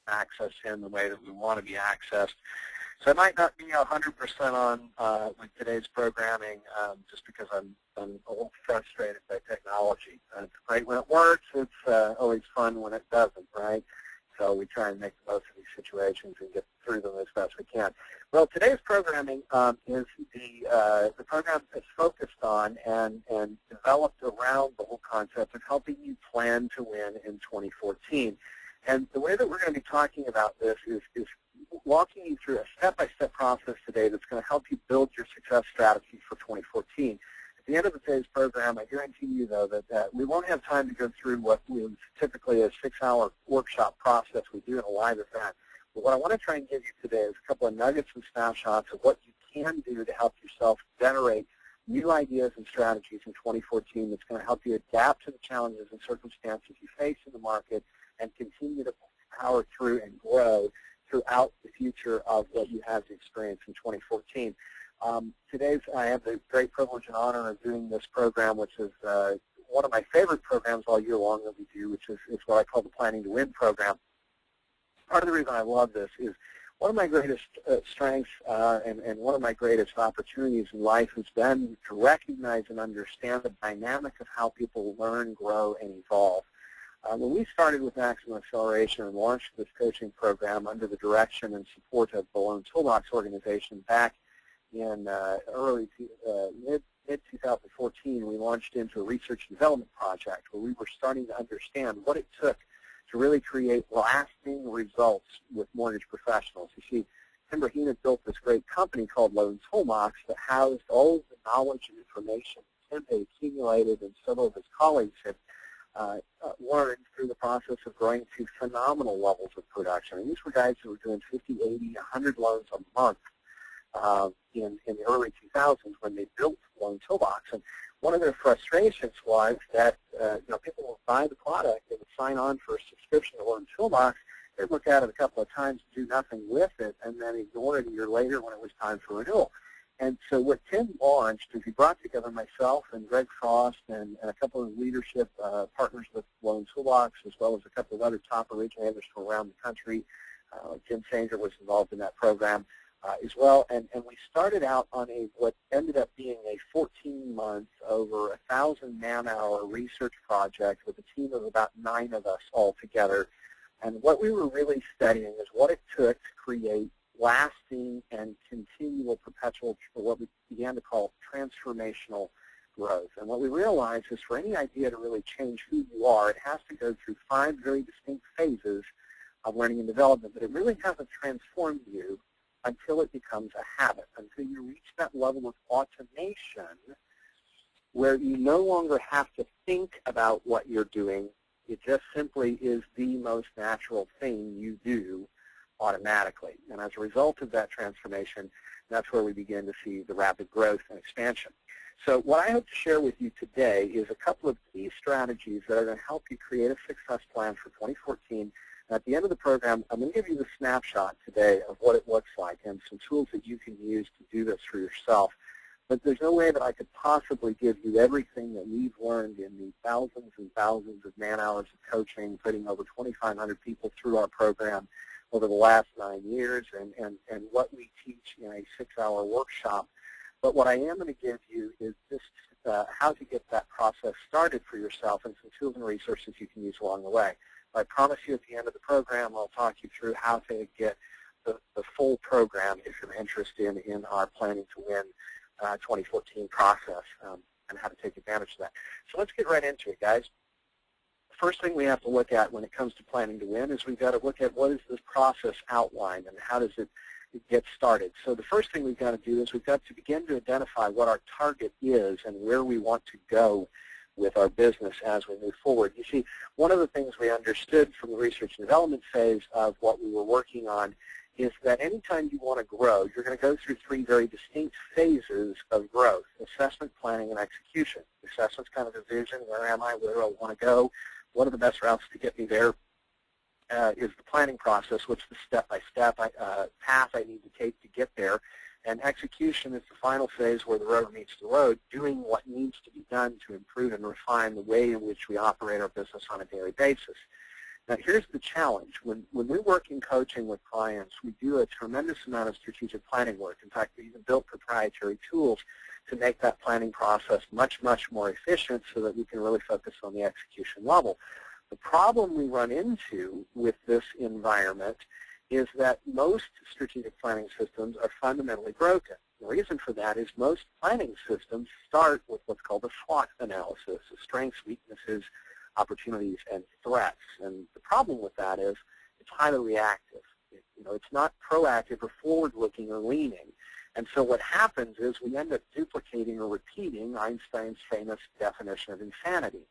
access in the way that we want to be accessed. So I might not be 100% on with today's programming just because I'm a little frustrated by technology. It's great when it works. It's always fun when it doesn't, right? So we try and make the most of these situations and get through them as best we can. Well, today's programming is the program is focused on and developed around the whole concept of helping you plan to win in 2014. And the way that we're going to be talking about this is walking you through a step-by-step process today that's going to help you build your success strategy for 2014. At the end of today's program, I guarantee you, though, that we won't have time to go through what is typically a 6-hour workshop process we do in a live event. But what I want to try and give you today is a couple of nuggets and snapshots of what you can do to help yourself generate new ideas and strategies in 2014 that's going to help you adapt to the challenges and circumstances you face in the market and continue to power through and grow throughout the future of what you have to experience in 2014. Today, I have the great privilege and honor of doing this program, which is one of my favorite programs all year long that we do, which is what I call the Planning to Win program. Part of the reason I love this is one of my greatest strengths and one of my greatest opportunities in life has been to recognize and understand the dynamic of how people learn, grow, and evolve. When we started with Maximum Acceleration and launched this coaching program under the direction and support of the Lone Toolbox organization back in mid-2014, we launched into a research and development project where we were starting to understand what it took to really create lasting results with mortgage professionals. You see, Tim Braheen had built this great company called Lone Toolbox that housed all of the knowledge and information Tim had accumulated and several of his colleagues had learned through the process of growing to phenomenal levels of production. And these were guys who were doing 50, 80, 100 loans a month in the early 2000s when they built Lone Toolbox. And one of their frustrations was that people would buy the product, they would sign on for a subscription to Lone Toolbox, they'd look at it a couple of times and do nothing with it, and then ignore it a year later when it was time for renewal. And so what Tim launched is he brought together myself and Greg Frost and a couple of leadership partners with Lone Toolbox, as well as a couple of other top originators from around the country. Jim Sanger was involved in that program as well. And we started out on what ended up being a 14-month, over 1,000 man-hour research project with a team of about 9 of us all together. And what we were really studying is what it took to create lasting and continual, perpetual, or what we began to call transformational growth. And what we realized is for any idea to really change who you are, it has to go through 5 very distinct phases of learning and development, but it really hasn't transformed you until it becomes a habit, until you reach that level of automation where you no longer have to think about what you're doing. It just simply is the most natural thing you do automatically. And as a result of that transformation, that's where we begin to see the rapid growth and expansion. So what I hope to share with you today is a couple of key strategies that are going to help you create a success plan for 2014. And at the end of the program, I'm going to give you the snapshot today of what it looks like and some tools that you can use to do this for yourself. But there's no way that I could possibly give you everything that we've learned in the thousands and thousands of man-hours of coaching, putting over 2,500 people through our program over the last 9 years, and what we teach in a 6-hour workshop. But what I am going to give you is just how to get that process started for yourself and some tools and resources you can use along the way. I promise you at the end of the program I'll talk you through how to get the full program if you're interested in our Planning to Win 2014 process and how to take advantage of that. So let's get right into it, guys. First thing we have to look at when it comes to planning to win is we've got to look at what is this process outline and how does it get started. So the first thing we've got to do is we've got to begin to identify what our target is and where we want to go with our business as we move forward. You see, one of the things we understood from the research and development phase of what we were working on is that anytime you want to grow, you're going to go through 3 very distinct phases of growth: assessment, planning, and execution. Assessment's kind of a vision. Where am I? Where do I want to go? What are the best routes to get me there? Is the planning process, what's the step-by-step path I need to take to get there. And execution is the final phase where the rubber meets the road, doing what needs to be done to improve and refine the way in which we operate our business on a daily basis. Now, here's the challenge. When we work in coaching with clients, we do a tremendous amount of strategic planning work. In fact, we even built proprietary tools to make that planning process much, much more efficient so that we can really focus on the execution level. The problem we run into with this environment is that most strategic planning systems are fundamentally broken. The reason for that is most planning systems start with what's called a SWOT analysis, of strengths, weaknesses, opportunities, and threats. And the problem with that is it's highly reactive. It's not proactive or forward-looking or leaning. And so what happens is we end up duplicating or repeating Einstein's famous definition of insanity.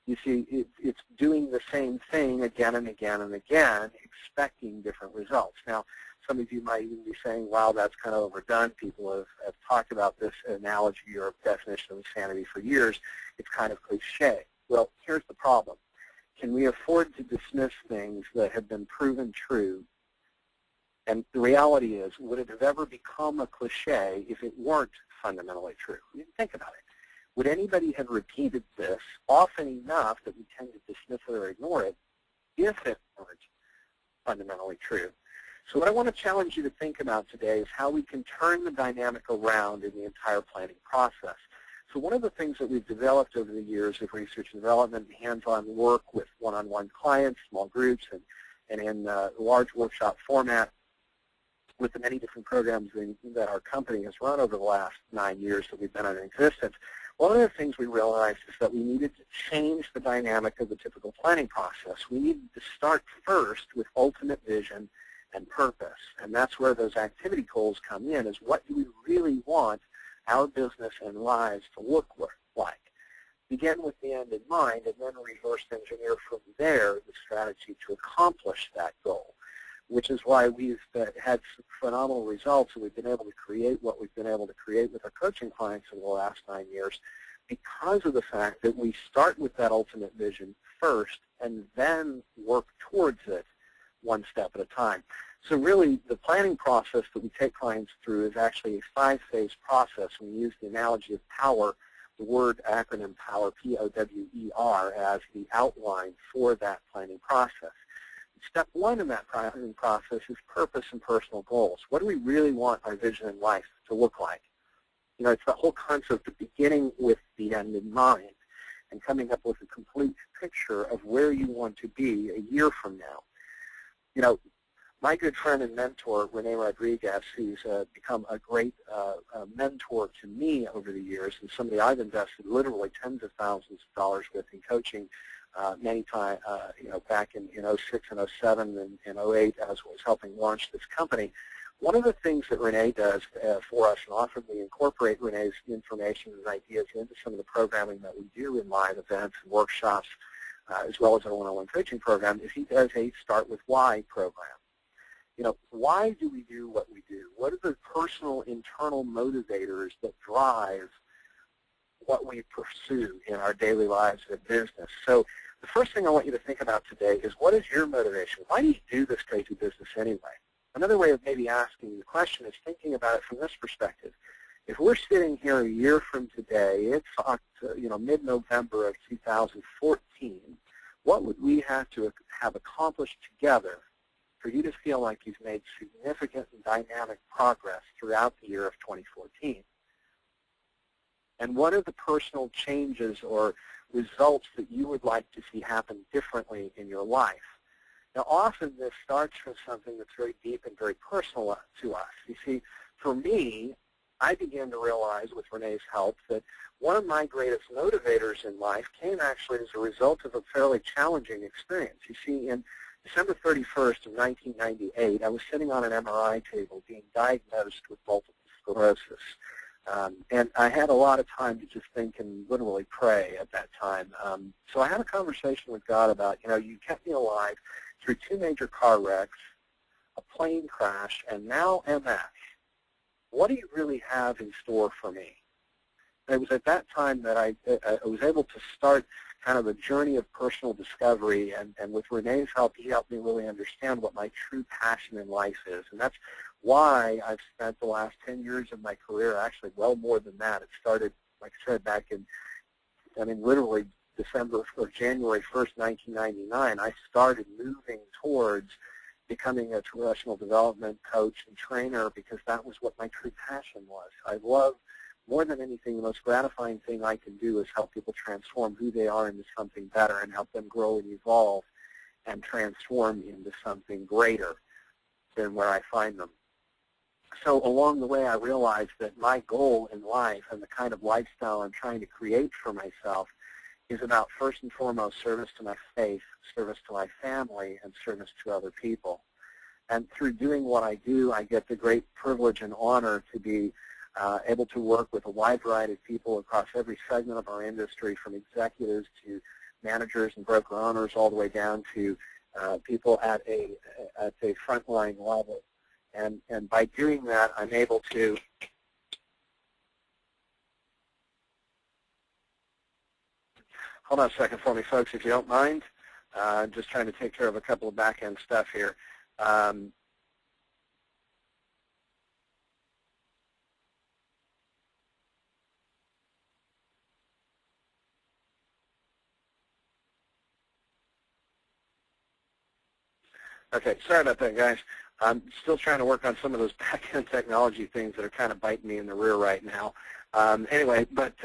You see, it's doing the same thing again and again and again, expecting different results. Now, some of you might even be saying, wow, that's kind of overdone. People have talked about this analogy or definition of insanity for years. It's kind of cliche. Well, here's the problem. Can we afford to dismiss things that have been proven true? And the reality is, would it have ever become a cliche if it weren't fundamentally true? Think about it. Would anybody have repeated this often enough that we tend to dismiss it or ignore it if it weren't fundamentally true? So what I want to challenge you to think about today is how we can turn the dynamic around in the entire planning process. So one of the things that we've developed over the years of research and development, hands-on work with one-on-one clients, small groups, and in large workshop format, with the many different programs that our company has run over the last 9 years that we've been in existence, one of the things we realized is that we needed to change the dynamic of the typical planning process. We needed to start first with ultimate vision and purpose, and that's where those activity goals come in, is what do we really want our business and lives to look like. Begin with the end in mind, and then reverse engineer from there the strategy to accomplish that goal, which is why we've had some phenomenal results, and we've been able to create what we've been able to create with our coaching clients over the last 9 years because of the fact that we start with that ultimate vision first and then work towards it one step at a time. So really, the planning process that we take clients through is actually a 5-phase process. We use the analogy of POWER, the word acronym POWER, P-O-W-E-R, as the outline for that planning process. Step 1 in that planning process is purpose and personal goals. What do we really want our vision in life to look like? It's the whole concept of beginning with the end in mind and coming up with a complete picture of where you want to be a year from now. My good friend and mentor, Rene Rodriguez, who's become a great mentor to me over the years, and somebody I've invested literally tens of thousands of dollars with in coaching many times, back in 06 and 07 and 08 as I was helping launch this company. One of the things that Rene does for us, and often we incorporate Rene's information and ideas into some of the programming that we do in live events and workshops, as well as our one-on-one coaching program, is he does a Start With Why program. Why do we do what we do? What are the personal internal motivators that drive what we pursue in our daily lives and business? So the first thing I want you to think about today is, what is your motivation? Why do you do this crazy business anyway? Another way of maybe asking the question is thinking about it from this perspective. If we're sitting here a year from today, it's mid-November of 2014, what would we have to have accomplished together for you to feel like you've made significant and dynamic progress throughout the year of 2014? And what are the personal changes or results that you would like to see happen differently in your life? Now, often this starts from something that's very deep and very personal to us. You see, for me, I began to realize with Rene's help that one of my greatest motivators in life came actually as a result of a fairly challenging experience. You see, in December 31st of 1998, I was sitting on an MRI table being diagnosed with multiple sclerosis. And I had a lot of time to just think and literally pray at that time. So I had a conversation with God about, you kept me alive through 2 major car wrecks, a plane crash, and now MS. What do you really have in store for me? And it was at that time that I was able to start kind of a journey of personal discovery, and with Rene's help, he helped me really understand what my true passion in life is. And that's why I've spent the last 10 years of my career, actually well more than that. It started, like I said, back in, literally December or January 1st, 1999, I started moving towards becoming a professional development coach and trainer because that was what my true passion was. I love, more than anything, the most gratifying thing I can do is help people transform who they are into something better and help them grow and evolve and transform into something greater than where I find them. So along the way, I realized that my goal in life and the kind of lifestyle I'm trying to create for myself is about, first and foremost, service to my faith, service to my family, and service to other people. And through doing what I do, I get the great privilege and honor to be able to work with a wide variety of people across every segment of our industry, from executives to managers and broker owners, all the way down to people at a frontline level. And by doing that, I'm able to hold on a second for me, folks, if you don't mind. I'm just trying to take care of a couple of back-end stuff here. Okay, sorry about that, guys. I'm still trying to work on some of those back-end technology things that are kind of biting me in the rear right now. Anyway, but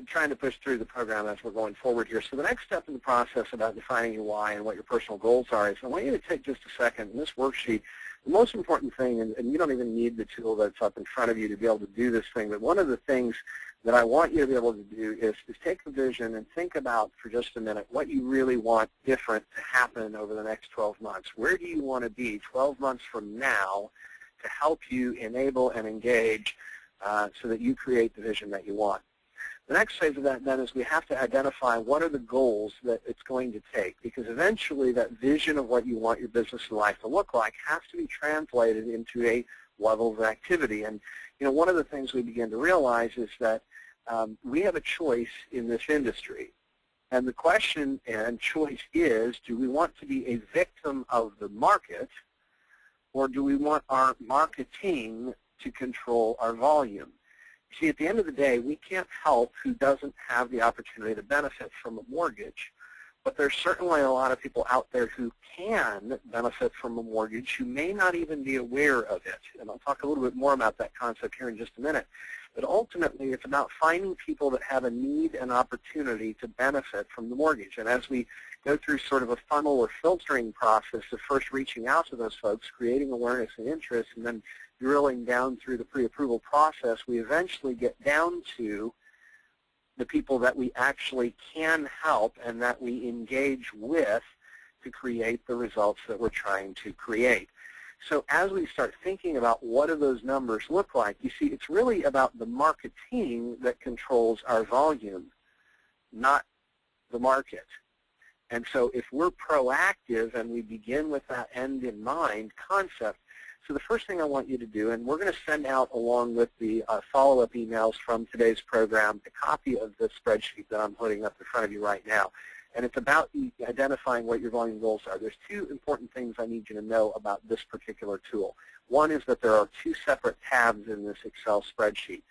trying to push through the program as we're going forward here. So the next step in the process about defining your why and what your personal goals are is I want you to take just a second in this worksheet. The most important thing, and you don't even need the tool that's up in front of you to be able to do this thing, but one of the things that I want you to be able to do is take the vision and think about for just a minute what you really want different to happen over the next 12 months. Where do you want to be 12 months from now to help you enable and engage so that you create the vision that you want? The next phase of that then is we have to identify what are the goals that it's going to take, because eventually that vision of what you want your business and life to look like has to be translated into a level of activity. And you know, one of the things we begin to realize is that we have a choice in this industry. And the question and choice is, do we want to be a victim of the market, or do we want our marketing to control our volume? See, at the end of the day, we can't help who doesn't have the opportunity to benefit from a mortgage. But there's certainly a lot of people out there who can benefit from a mortgage who may not even be aware of it. And I'll talk a little bit more about that concept here in just a minute. But ultimately, it's about finding people that have a need and opportunity to benefit from the mortgage. And as we go through sort of a funnel or filtering process of first reaching out to those folks, creating awareness and interest, and then drilling down through the pre-approval process, we eventually get down to the people that we actually can help and that we engage with to create the results that we're trying to create. So as we start thinking about what do those numbers look like, you see, it's really about the marketing that controls our volume, not the market. And so if we're proactive and we begin with that end in mind concept, so the first thing I want you to do, and we're going to send out along with the follow-up emails from today's program, a copy of the spreadsheet that I'm putting up in front of you right now. And it's about identifying what your volume goals are. There's two important things I need you to know about this particular tool. One is that there are two separate tabs in this Excel spreadsheet.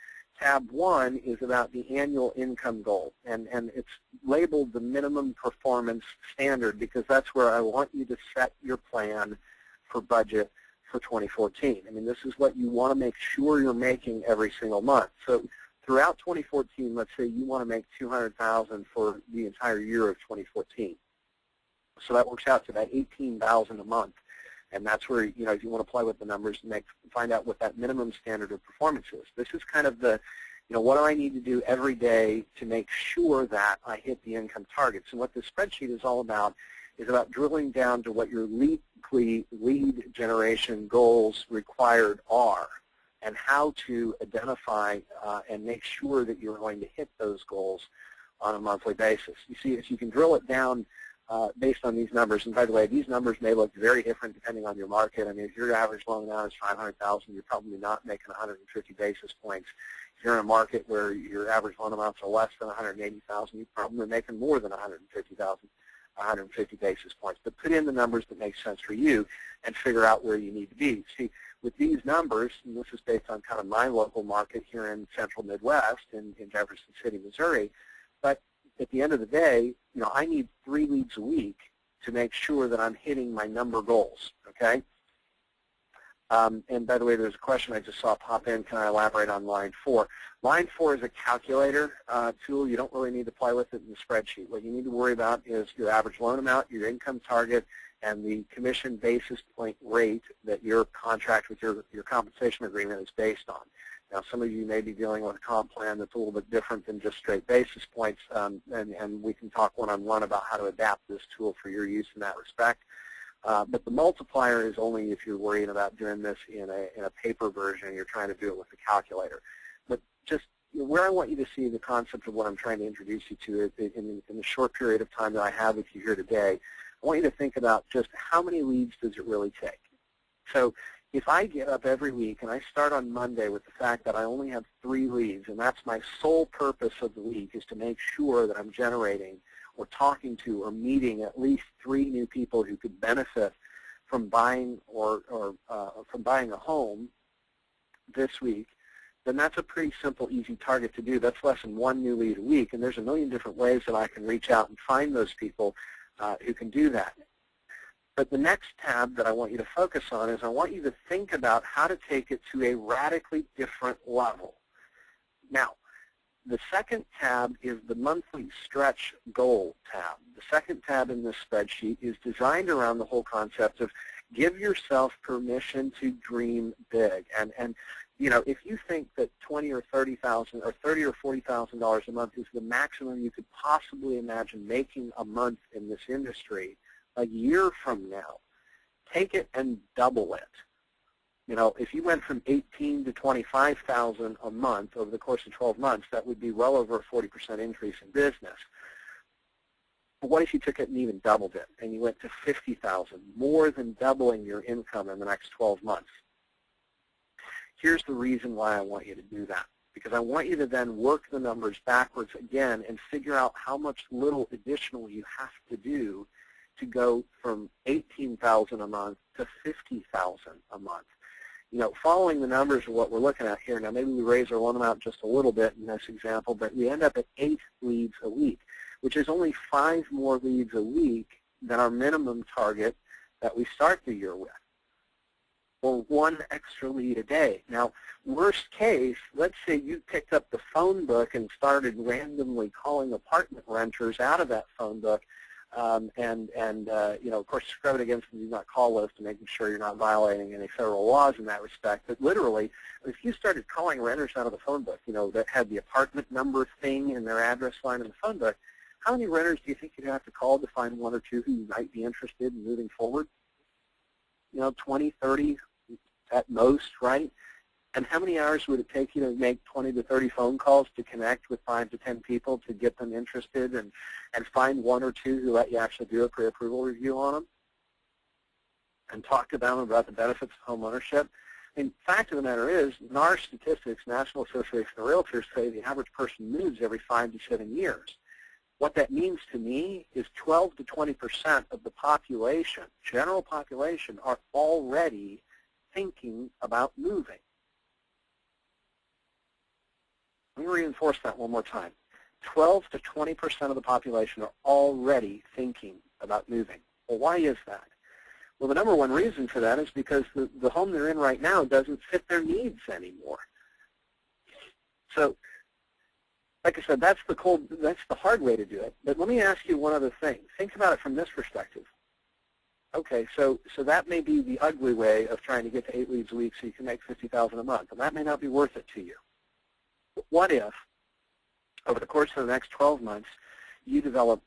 Tab 1 is about the annual income goal, and it's labeled the minimum performance standard because that's where I want you to set your plan for budget for 2014. I mean, this is what you want to make sure you're making every single month. So throughout 2014, let's say you want to make $200,000 for the entire year of 2014. So that works out to about $18,000 a month. And that's where, you know, if you want to play with the numbers and find out what that minimum standard of performance is. This is kind of the, you know, what do I need to do every day to make sure that I hit the income targets? And what this spreadsheet is all about is about drilling down to what your lead generation goals required are and how to identify and make sure that you're going to hit those goals on a monthly basis. You see, if you can drill it down based on these numbers, and by the way, these numbers may look very different depending on your market. I mean, if your average loan amount is $500,000, you're probably not making 150 basis points. If you're in a market where your average loan amounts are less than $180,000, you're probably making more than $150 basis points. But put in the numbers that make sense for you and figure out where you need to be. See, with these numbers, and this is based on kind of my local market here in central Midwest in Jefferson City, Missouri, but at the end of the day, I need 3 leads a week to make sure that I'm hitting my number goals, okay? And by the way, there's a question I just saw pop in. Can I elaborate on line 4? Line 4 is a calculator tool. You don't really need to play with it in the spreadsheet. What you need to worry about is your average loan amount, your income target, and the commission basis point rate that your contract with your compensation agreement is based on. Now, some of you may be dealing with a comp plan that's a little bit different than just straight basis points, and we can talk one-on-one about how to adapt this tool for your use in that respect. But the multiplier is only if you're worrying about doing this in a paper version. You're trying to do it with a calculator. But just where I want you to see the concept of what I'm trying to introduce you to in the short period of time that I have with you here today, I want you to think about just how many leads does it really take. So if I get up every week and I start on Monday with the fact that I only have 3 leads, and that's my sole purpose of the week, is to make sure that I'm generating or talking to or meeting at least 3 new people who could benefit from buying or from buying a home this week, then that's a pretty simple, easy target to do. That's less than 1 new lead a week, and there's a million different ways that I can reach out and find those people who can do that. But the next tab that I want you to focus on is I want you to think about how to take it to a radically different level. Now, the second tab is the monthly stretch goal tab. The second tab in this spreadsheet is designed around the whole concept of give yourself permission to dream big. And if you think that $20,000 or $30,000 or $30,000 or $40,000 a month is the maximum you could possibly imagine making a month in this industry, a year from now, take it and double it. If you went from $18,000 to $25,000 a month over the course of 12 months, that would be well over a 40% increase in business. But what if you took it and even doubled it, and you went to $50,000, more than doubling your income in the next 12 months? Here's the reason why I want you to do that, because I want you to then work the numbers backwards again and figure out how much little additional you have to do to go from $18,000 a month to $50,000 a month. Following the numbers of what we're looking at here, now maybe we raise our loan amount just a little bit in this example, but we end up at 8 leads a week, which is only 5 more leads a week than our minimum target that we start the year with, or 1 extra lead a day. Now, worst case, let's say you picked up the phone book and started randomly calling apartment renters out of that phone book, of course, scrubbing against the do not call list and making sure you're not violating any federal laws in that respect. But literally, if you started calling renters out of the phone book, that had the apartment number thing in their address line in the phone book, how many renters do you think you'd have to call to find 1 or 2 who might be interested in moving forward? 20, 30 at most, right? And how many hours would it take you to make 20 to 30 phone calls to connect with 5 to 10 people to get them interested and find 1 or 2 who let you actually do a pre-approval review on them and talk to them about the benefits of home ownership? I mean, fact of the matter is, NAR statistics, National Association of Realtors, say the average person moves every 5 to 7 years. What that means to me is 12 to 20% of the population, general population, are already thinking about moving. Let me reinforce that one more time. 12 to 20% of the population are already thinking about moving. Well, why is that? Well, the number one reason for that is because the home they're in right now doesn't fit their needs anymore. So, like I said, that's the hard way to do it. But let me ask you one other thing. Think about it from this perspective. Okay, so that may be the ugly way of trying to get to 8 leads a week so you can make $50,000 a month, and that may not be worth it to you. But what if, over the course of the next 12 months, you develop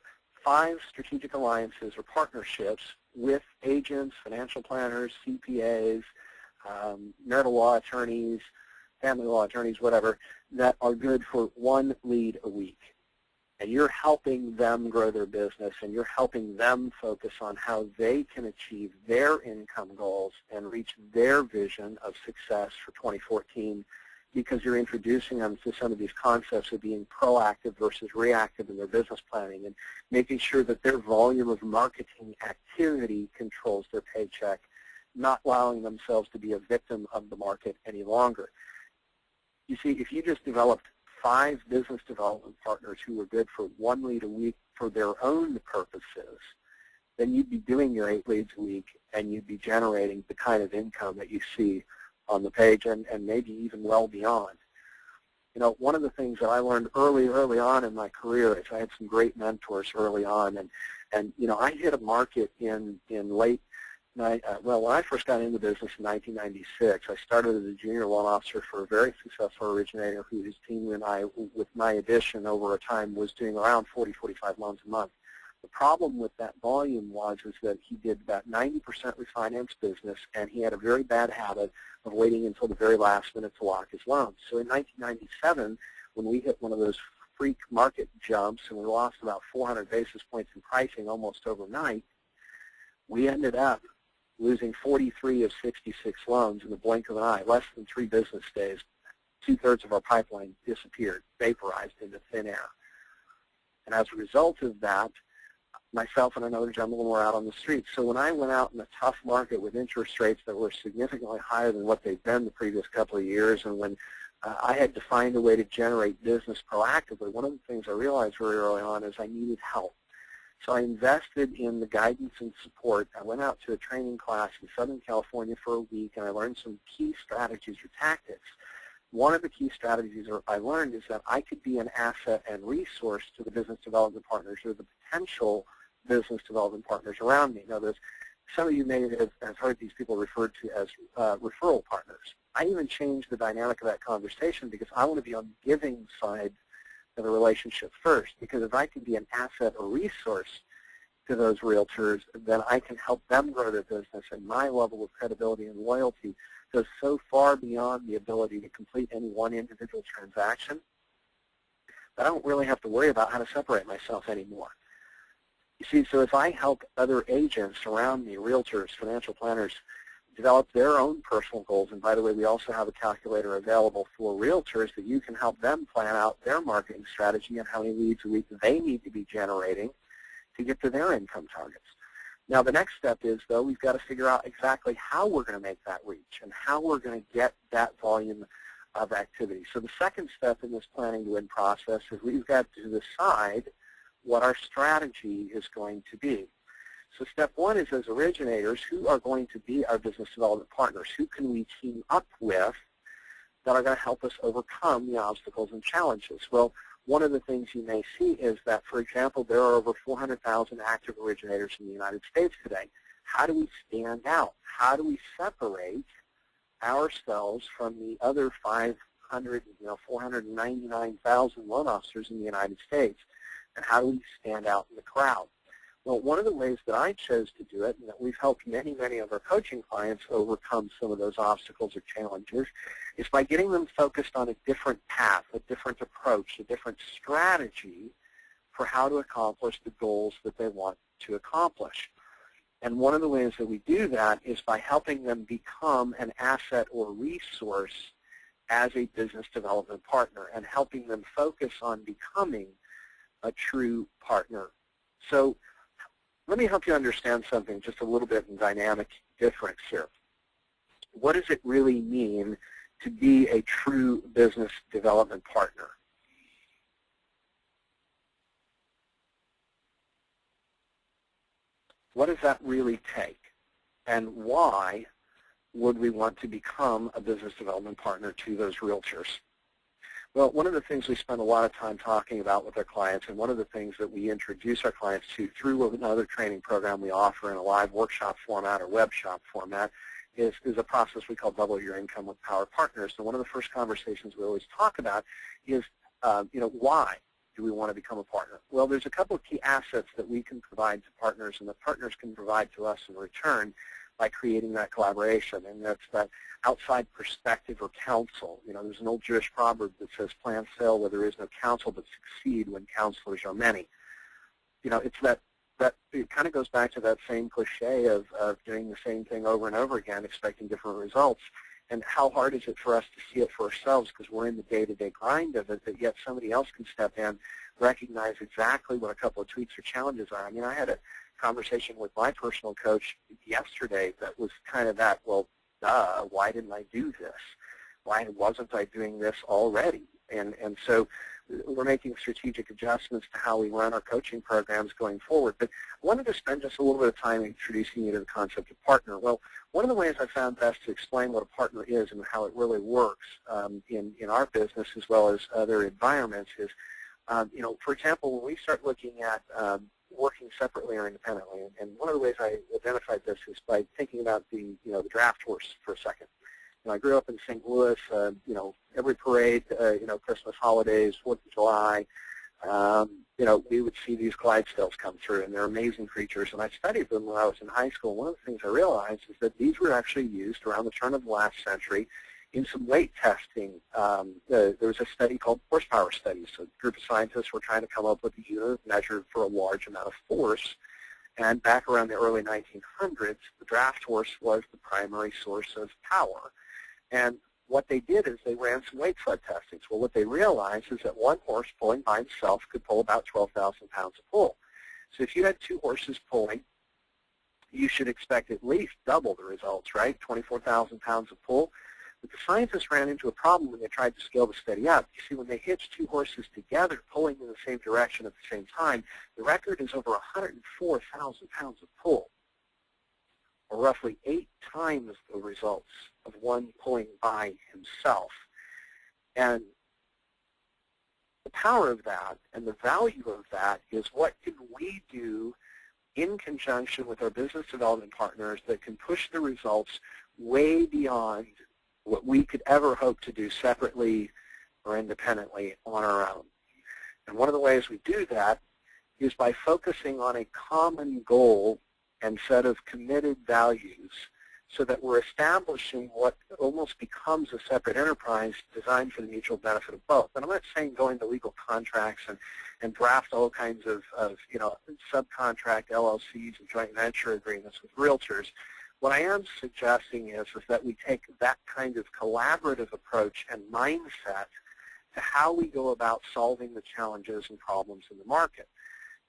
5 strategic alliances or partnerships with agents, financial planners, CPAs, marital law attorneys, family law attorneys, whatever, that are good for 1 lead a week. And you're helping them grow their business, and you're helping them focus on how they can achieve their income goals and reach their vision of success for 2014, because you're introducing them to some of these concepts of being proactive versus reactive in their business planning and making sure that their volume of marketing activity controls their paycheck, not allowing themselves to be a victim of the market any longer. You see, if you just developed 5 business development partners who were good for 1 lead a week for their own purposes, then you'd be doing your 8 leads a week and you'd be generating the kind of income that you see on the page and maybe even well beyond. You know, one of the things that I learned early on in my career is I had some great mentors early on, and you know, I hit a market in late, well, when I first got into business in 1996, I started as a junior loan officer for a very successful originator whose team and I, with my addition over a time, was doing around 40, 45 loans a month. The problem with that volume was that he did about 90% refinance business, and he had a very bad habit of waiting until the very last minute to lock his loans. So in 1997, when we hit one of those freak market jumps and we lost about 400 basis points in pricing almost overnight, we ended up losing 43 of 66 loans in the blink of an eye, less than 3 business days. 2/3 of our pipeline disappeared, vaporized into thin air. And as a result of that, myself and another gentleman were out on the street. So when I went out in a tough market with interest rates that were significantly higher than what they'd been the previous couple of years, and when I had to find a way to generate business proactively, one of the things I realized very early on is I needed help. So I invested in the guidance and support. I went out to a training class in Southern California for a week, and I learned some key strategies or tactics. One of the key strategies I learned is that I could be an asset and resource to the business development partners or the potential business development partners around me. Now, some of you may have heard these people referred to as referral partners. I even changed the dynamic of that conversation because I want to be on the giving side of the relationship first, because if I can be an asset or resource to those realtors, then I can help them grow their business, and my level of credibility and loyalty goes so far beyond the ability to complete any one individual transaction that I don't really have to worry about how to separate myself anymore. You see, so if I help other agents around me, realtors, financial planners, develop their own personal goals, and by the way, we also have a calculator available for realtors that you can help them plan out their marketing strategy and how many leads a week they need to be generating to get to their income targets. Now, the next step is, though, we've got to figure out exactly how we're going to make that reach and how we're going to get that volume of activity. So the second step in this planning to win process is we've got to decide what our strategy is going to be. So step one is, as originators, who are going to be our business development partners? Who can we team up with that are going to help us overcome the obstacles and challenges? Well, one of the things you may see is that, for example, there are over 400,000 active originators in the United States today. How do we stand out? How do we separate ourselves from the other 499,000 loan officers in the United States? And how do we stand out in the crowd? Well, one of the ways that I chose to do it, and that we've helped many, many of our coaching clients overcome some of those obstacles or challenges, is by getting them focused on a different path, a different approach, a different strategy for how to accomplish the goals that they want to accomplish. And one of the ways that we do that is by helping them become an asset or resource as a business development partner and helping them focus on becoming a true partner. So let me help you understand something just a little bit in dynamic difference here. What does it really mean to be a true business development partner? What does that really take? And why would we want to become a business development partner to those realtors? Well, one of the things we spend a lot of time talking about with our clients, and one of the things that we introduce our clients to through another training program we offer in a live workshop format or web shop format, is a process we call Double Your Income with Power Partners. So one of the first conversations we always talk about is, why do we want to become a partner? Well, there's a couple of key assets that we can provide to partners and that partners can provide to us in return by creating that collaboration, and that's that outside perspective or counsel. There's an old Jewish proverb that says, plan fail where there is no counsel, but succeed when counselors are many. It's that it kind of goes back to that same cliche of doing the same thing over and over again, expecting different results. And how hard is it for us to see it for ourselves because we're in the day-to-day grind of it, that yet somebody else can step in, recognize exactly what a couple of tweaks or challenges are. I had a conversation with my personal coach yesterday that was kind of that, well, why didn't I do this? Why wasn't I doing this already? And so we're making strategic adjustments to how we run our coaching programs going forward. But I wanted to spend just a little bit of time introducing you to the concept of partner. Well, one of the ways I found best to explain what a partner is and how it really works in our business as well as other environments is, for example, when we start looking at working separately or independently, and one of the ways I identified this is by thinking about the draft horse for a second. I grew up in St. Louis. Every parade, Christmas holidays, 4th of July, we would see these Clydesdales come through, and they're amazing creatures. And I studied them when I was in high school. One of the things I realized is that these were actually used around the turn of the last century in some weight testing. There was a study called horsepower studies. So a group of scientists were trying to come up with a unit measured for a large amount of force. And back around the early 1900s, the draft horse was the primary source of power. And what they did is they ran some weight sled testings. Well, what they realized is that one horse pulling by himself could pull about 12,000 pounds of pull. So if you had two horses pulling, you should expect at least double the results, right? 24,000 pounds of pull. But the scientists ran into a problem when they tried to scale the study up. You see, when they hitched two horses together pulling in the same direction at the same time, the record is over 104,000 pounds of pull, or roughly 8 times the results of one pulling by himself. And the power of that and the value of that is what can we do in conjunction with our business development partners that can push the results way beyond what we could ever hope to do separately or independently on our own. And one of the ways we do that is by focusing on a common goal and set of committed values so that we're establishing what almost becomes a separate enterprise designed for the mutual benefit of both. And I'm not saying go into legal contracts and draft all kinds of subcontract LLCs and joint venture agreements with realtors. What I am suggesting is that we take that kind of collaborative approach and mindset to how we go about solving the challenges and problems in the market.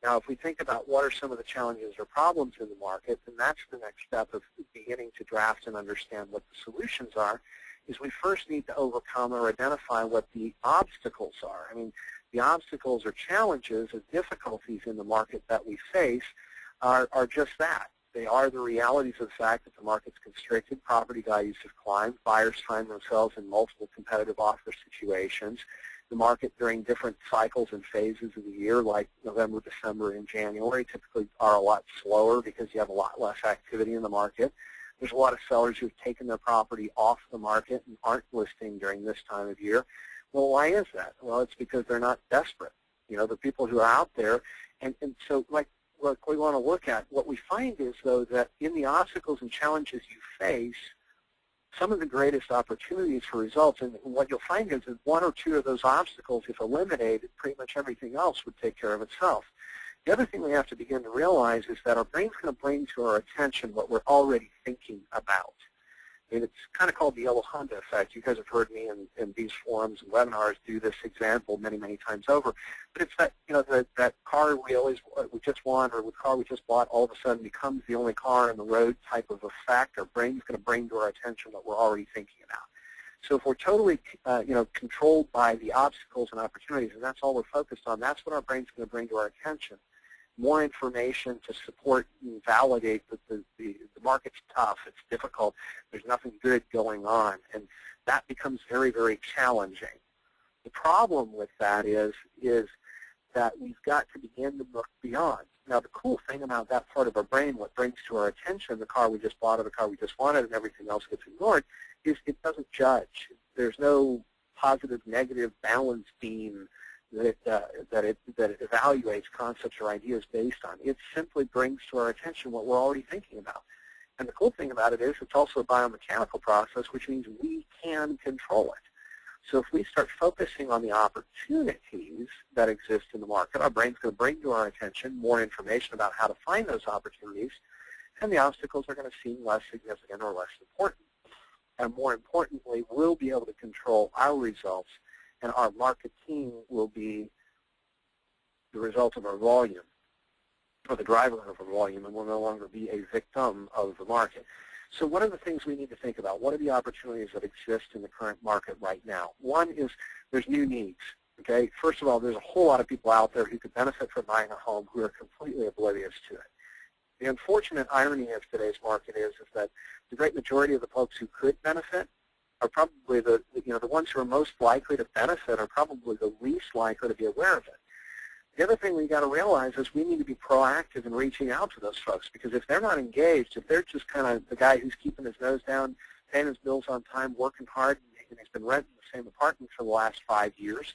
Now, if we think about what are some of the challenges or problems in the market, then that's the next step of beginning to draft and understand what the solutions are, is we first need to overcome or identify what the obstacles are. I mean, the obstacles or challenges or difficulties in the market that we face are just that. They are the realities of the fact that the market's constricted, property values have climbed, buyers find themselves in multiple competitive offer situations. The market during different cycles and phases of the year, like November, December, and January, typically are a lot slower because you have a lot less activity in the market. There's a lot of sellers who've taken their property off the market and aren't listing during this time of year. Well, why is that? Well, it's because they're not desperate. The people who are out there, and so like what we want to look at, what we find is, though, that in the obstacles and challenges you face, some of the greatest opportunities for results, and what you'll find is that one or two of those obstacles, if eliminated, pretty much everything else would take care of itself. The other thing we have to begin to realize is that our brain's going to bring to our attention what we're already thinking about. And it's kind of called the yellow Honda effect. You guys have heard me in these forums and webinars do this example many, many times over. But it's that, that car we just want, or the car we just bought all of a sudden becomes the only car on the road type of effect. Our brain's going to bring to our attention what we're already thinking about. So if we're totally, controlled by the obstacles and opportunities, and that's all we're focused on, that's what our brain's going to bring to our attention. More information to support and validate that the market's tough, it's difficult, there's nothing good going on, and that becomes very, very challenging. The problem with that is that we've got to begin to look beyond. Now, the cool thing about that part of our brain, what brings to our attention the car we just bought or the car we just wanted and everything else gets ignored, is it doesn't judge. There's no positive, negative balance beam that it evaluates concepts or ideas based on. It simply brings to our attention what we're already thinking about. And the cool thing about it is it's also a biomechanical process, which means we can control it. So if we start focusing on the opportunities that exist in the market, our brain's going to bring to our attention more information about how to find those opportunities, and the obstacles are going to seem less significant or less important. And more importantly, we'll be able to control our results, and our marketing will be the result of our volume, or the driver of our volume, and will no longer be a victim of the market. So what are the things we need to think about? What are the opportunities that exist in the current market right now? One is there's new needs. Okay, first of all, there's a whole lot of people out there who could benefit from buying a home who are completely oblivious to it. The unfortunate irony of today's market is that the great majority of the folks who could benefit are probably the ones who are most likely to benefit are probably the least likely to be aware of it. The other thing we got to realize is we need to be proactive in reaching out to those folks, because if they're not engaged, if they're just kind of the guy who's keeping his nose down, paying his bills on time, working hard, and he's been renting the same apartment for the last 5 years,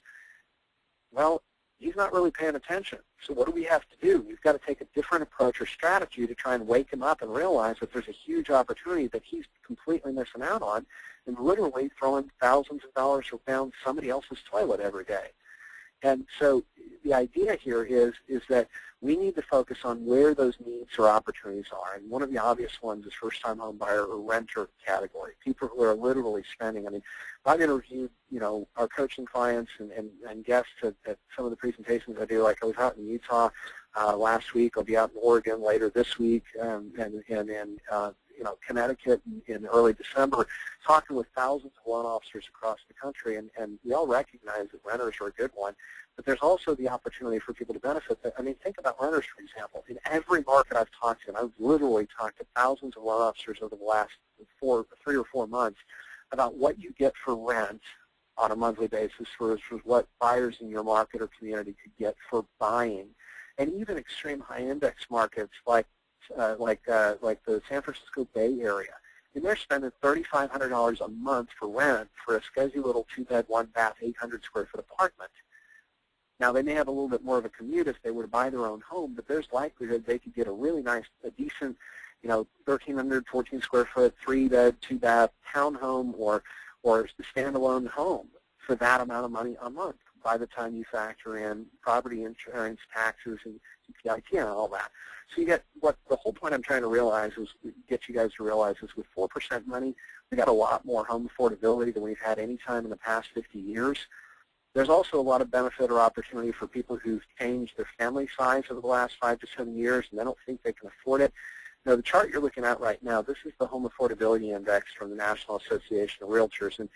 well, he's not really paying attention. So what do we have to do? We've got to take a different approach or strategy to try and wake him up and realize that there's a huge opportunity that he's completely missing out on and literally throwing thousands of dollars down somebody else's toilet every day. And so the idea here is that we need to focus on where those needs or opportunities are. And one of the obvious ones is first-time home buyer or renter category, people who are literally spending. I mean, I've interviewed, our coaching clients and guests at some of the presentations I do. Like I was out in Utah last week. I'll be out in Oregon later this week, and in Connecticut in early December, talking with thousands of loan officers across the country, and we all recognize that renters are a good one, but there's also the opportunity for people to benefit. I mean, think about renters, for example. In every market I've talked to, and I've literally talked to thousands of loan officers over the last 3 or 4 months about what you get for rent on a monthly basis versus what buyers in your market or community could get for buying, and even extreme high-index markets like the San Francisco Bay Area. And they're spending $3,500 a month for rent for a scuzzy little 2-bed, 1-bath, 800-square-foot apartment. Now, they may have a little bit more of a commute if they were to buy their own home, but there's likelihood they could get a really nice, a decent, 1,300, 14-square-foot, 3-bed, 2-bath townhome or standalone home for that amount of money a month by the time you factor in property insurance, taxes, and CPIT and all that. So you get what the whole point I'm trying to realize is, get you guys to realize is with 4% money, we got a lot more home affordability than we've had any time in the past 50 years. There's also a lot of benefit or opportunity for people who've changed their family size over the last 5 to 7 years and they don't think they can afford it. Now, the chart you're looking at right now, this is the Home Affordability Index from the National Association of Realtors. And,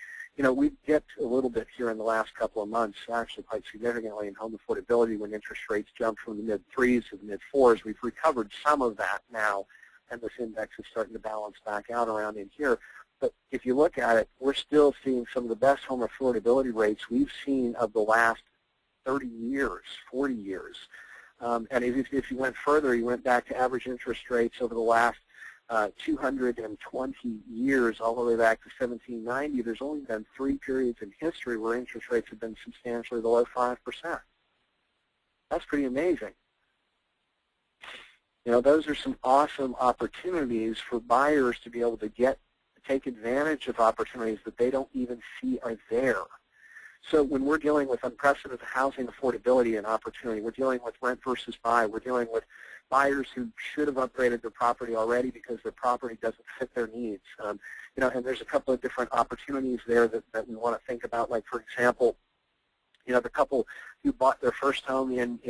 we dipped a little bit here in the last couple of months, actually quite significantly in home affordability when interest rates jumped from the mid-3s to the mid-4s. We've recovered some of that now, and this index is starting to balance back out around in here. But if you look at it, we're still seeing some of the best home affordability rates we've seen of the last 30 years, 40 years. And if you went further, you went back to average interest rates over the last 220 years, all the way back to 1790. There's only been 3 periods in history where interest rates have been substantially below 5%. That's pretty amazing. Those are some awesome opportunities for buyers to be able to take advantage of opportunities that they don't even see are there. So when we're dealing with unprecedented housing affordability and opportunity, we're dealing with rent versus buy, we're dealing with buyers who should have upgraded their property already because their property doesn't fit their needs. And there's a couple of different opportunities there that we want to think about. Like, for example, the couple who bought their first home in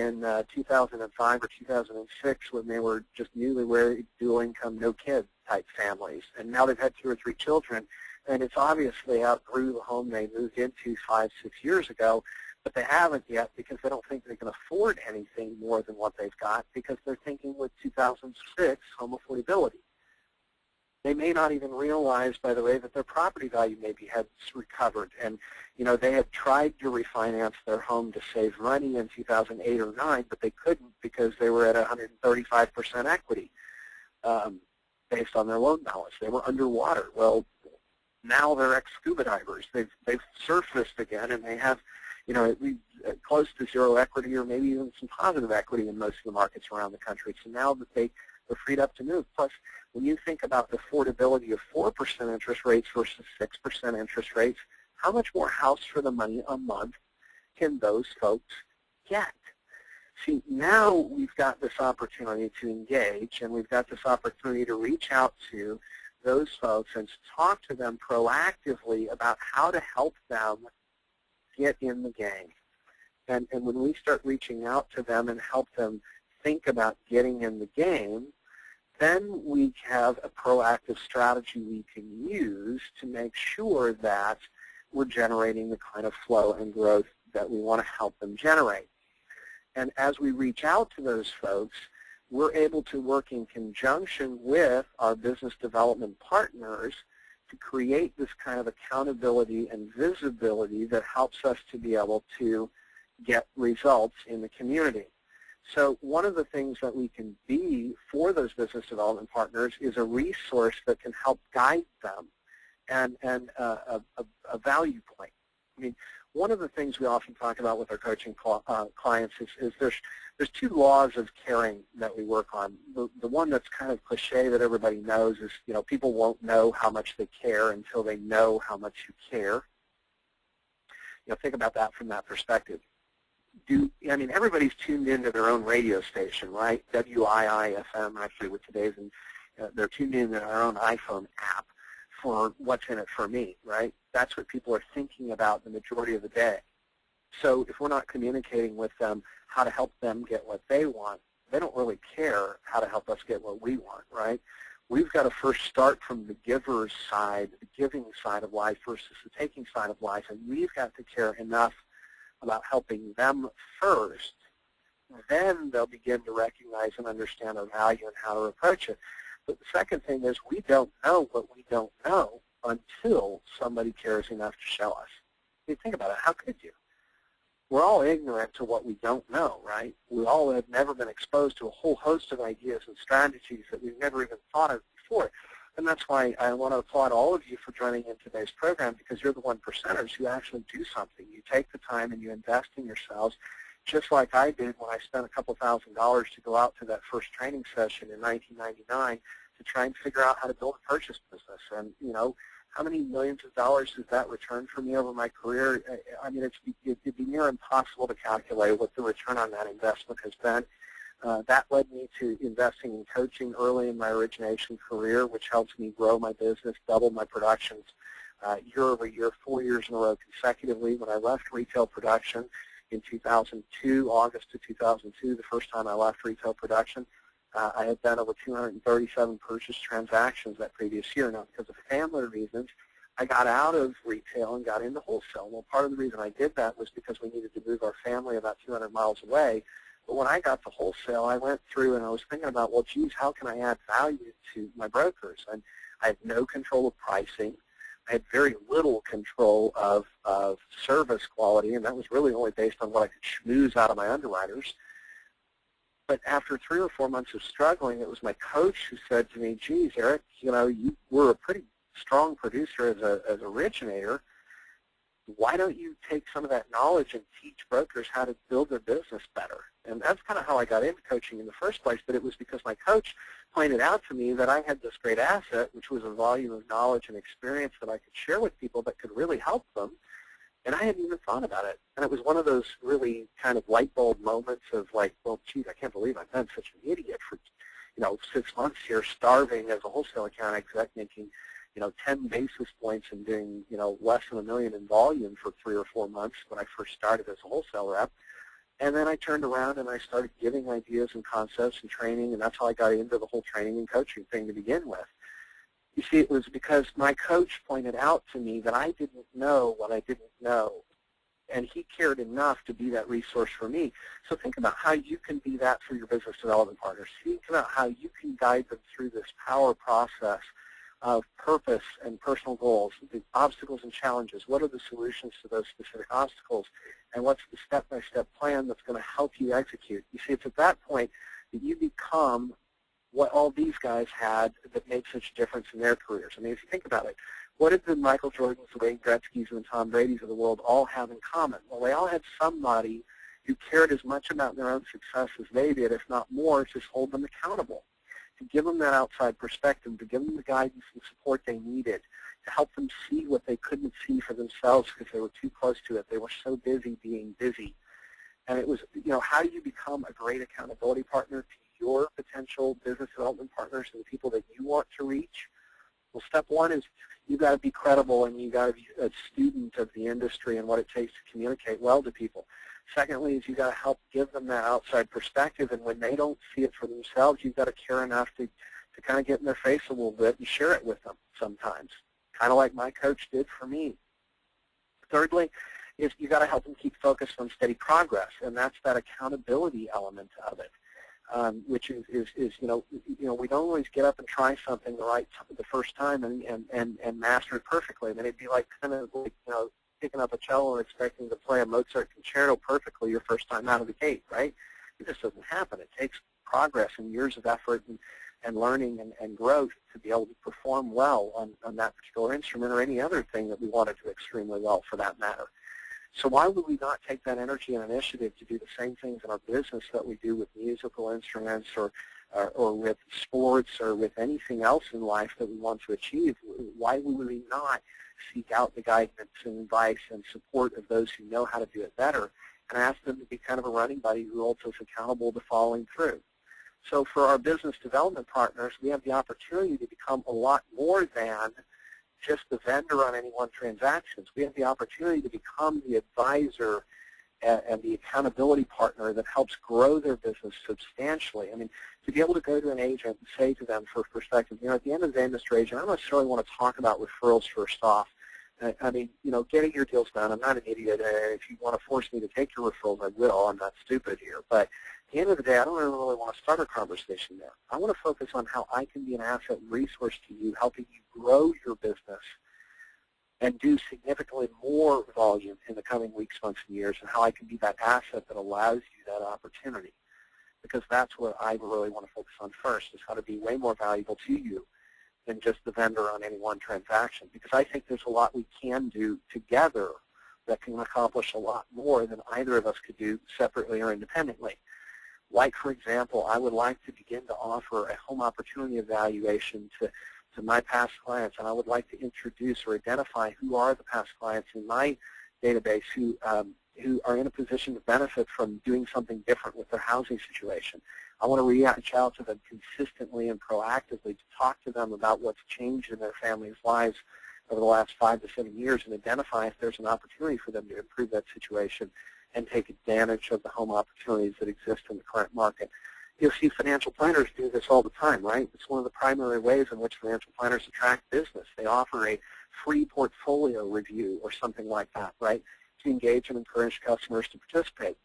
2005 or 2006 when they were just newlywed, dual income, no kid type families. And now they've had 2 or 3 children. And it's obvious they outgrew the home they moved into 5, 6 years ago, but they haven't yet because they don't think they can afford anything more than what they've got because they're thinking with 2006 home affordability. They may not even realize, by the way, that their property value maybe has recovered. And, they had tried to refinance their home to save money in 2008 or 9, but they couldn't because they were at 135% equity based on their loan balance. They were underwater. Well, now they're ex-scuba divers. They've surfaced again, and they have, at least close to zero equity or maybe even some positive equity in most of the markets around the country. So now that they're freed up to move. Plus, when you think about the affordability of 4% interest rates versus 6% interest rates, how much more house for the money a month can those folks get? See, now we've got this opportunity to engage, and we've got this opportunity to reach out to those folks and to talk to them proactively about how to help them get in the game. And when we start reaching out to them and help them think about getting in the game, then we have a proactive strategy we can use to make sure that we're generating the kind of flow and growth that we want to help them generate. And as we reach out to those folks, we're able to work in conjunction with our business development partners to create this kind of accountability and visibility that helps us to be able to get results in the community. So one of the things that we can be for those business development partners is a resource that can help guide them and a value point. I mean, one of the things we often talk about with our coaching clients is there's two laws of caring that we work on. The one that's kind of cliche that everybody knows is, you know, people won't know how much they care until they know how much you care. You know, think about that from that perspective. I mean, everybody's tuned into their own radio station, right? WIIFM, actually, with today's, and they're tuned into their own iPhone app for what's in it for me, right? That's what people are thinking about the majority of the day. So if we're not communicating with them how to help them get what they want, they don't really care how to help us get what we want, right? We've got to first start from the giver's side, the giving side of life versus the taking side of life, and we've got to care enough about helping them first. Then they'll begin to recognize and understand our value and how to approach it. But the second thing is we don't know what we don't know until somebody cares enough to show us. I mean, think about it. How could you? We're all ignorant to what we don't know, right? We all have never been exposed to a whole host of ideas and strategies that we've never even thought of before. And that's why I want to applaud all of you for joining in today's program, because you're the 1%ers who actually do something. You take the time and you invest in yourselves, just like I did when I spent a couple $1,000s to go out to that first training session in 1999 to try and figure out how to build a purchase business. And, you know, how many millions of dollars has that returned for me over my career? I mean, it'd be near impossible to calculate what the return on that investment has been. That led me to investing in coaching early in my origination career, which helps me grow my business, double my productions year over year, 4 years in a row consecutively. When I left retail production in 2002, August of 2002, the first time I left retail production, I had done over 237 purchase transactions that previous year. Now, because of family reasons, I got out of retail and got into wholesale. Well, part of the reason I did that was because we needed to move our family about 200 miles away. But when I got to wholesale, I went through and I was thinking about, well, geez, how can I add value to my brokers? And I had no control of pricing. I had very little control of service quality, and that was really only based on what I could schmooze out of my underwriters. But after 3 or 4 months of struggling, it was my coach who said to me, geez, Eric, you know, you were a pretty strong producer as an originator. Why don't you take some of that knowledge and teach brokers how to build their business better? And that's kind of how I got into coaching in the first place, but it was because my coach pointed out to me that I had this great asset, which was a volume of knowledge and experience that I could share with people that could really help them, and I hadn't even thought about it. And it was one of those really kind of light bulb moments of like, well, geez, I can't believe I've been such an idiot for, 6 months here starving as a wholesale account exec, making 10 basis points and doing, less than $1 million in volume for 3 or 4 months when I first started as a wholesale rep. And then I turned around and I started giving ideas and concepts and training, and that's how I got into the whole training and coaching thing to begin with. You see, it was because my coach pointed out to me that I didn't know what I didn't know, and he cared enough to be that resource for me. So think about how you can be that for your business development partners. Think about how you can guide them through this power process of purpose and personal goals, the obstacles and challenges. What are the solutions to those specific obstacles? And what's the step-by-step plan that's going to help you execute? You see, it's at that point that you become what all these guys had that made such a difference in their careers. I mean, if you think about it, what did the Michael Jordans, the Wayne Gretzky's, and the Tom Brady's of the world all have in common? Well, they all had somebody who cared as much about their own success as they did, if not more, to hold them accountable, to give them that outside perspective, to give them the guidance and support they needed, to help them see what they couldn't see for themselves because they were too close to it. They were so busy being busy. And it was, how do you become a great accountability partner to your potential business development partners and the people that you want to reach? Well, step one is you've got to be credible and you've got to be a student of the industry and what it takes to communicate well to people. Secondly is you've got to help give them that outside perspective, and when they don't see it for themselves, you've got to care enough to to kind of get in their face a little bit and share it with them sometimes, kind of like my coach did for me. Thirdly, is you got to help them keep focused on steady progress, and that's that accountability element of it, which is we don't always get up and try something the first time and master it perfectly. I mean, it'd be like kind of like picking up a cello and expecting to play a Mozart concerto perfectly your first time out of the gate, right? It just doesn't happen. It takes progress and years of effort and learning and growth to be able to perform well on that particular instrument or any other thing that we want to do extremely well for that matter. So why would we not take that energy and initiative to do the same things in our business that we do with musical instruments or with sports or with anything else in life that we want to achieve? Why would we not seek out the guidance and advice and support of those who know how to do it better and ask them to be kind of a running buddy who holds us accountable to following through? So for our business development partners, we have the opportunity to become a lot more than just the vendor on any one transaction. We have the opportunity to become the advisor and the accountability partner that helps grow their business substantially. I mean, to be able to go to an agent and say to them for perspective, at the end of the day, Mr. Agent, I don't necessarily want to talk about referrals first off. I mean, getting your deals done, I'm not an idiot. If you want to force me to take your referrals, I will. I'm not stupid here. But at the end of the day, I don't really want to start a conversation there. I want to focus on how I can be an asset and resource to you, helping you grow your business and do significantly more volume in the coming weeks, months, and years, and how I can be that asset that allows you that opportunity. Because that's what I really want to focus on first, is how to be way more valuable to you than just the vendor on any one transaction. Because I think there's a lot we can do together that can accomplish a lot more than either of us could do separately or independently. Like, for example, I would like to begin to offer a home opportunity evaluation to my past clients, and I would like to introduce or identify who are the past clients in my database who are in a position to benefit from doing something different with their housing situation. I want to reach out to them consistently and proactively to talk to them about what's changed in their families' lives over the last 5 to 7 years and identify if there's an opportunity for them to improve that situation and take advantage of the home opportunities that exist in the current market. You'll see financial planners do this all the time, right? It's one of the primary ways in which financial planners attract business. They offer a free portfolio review or something like that, right, to engage and encourage customers to participate.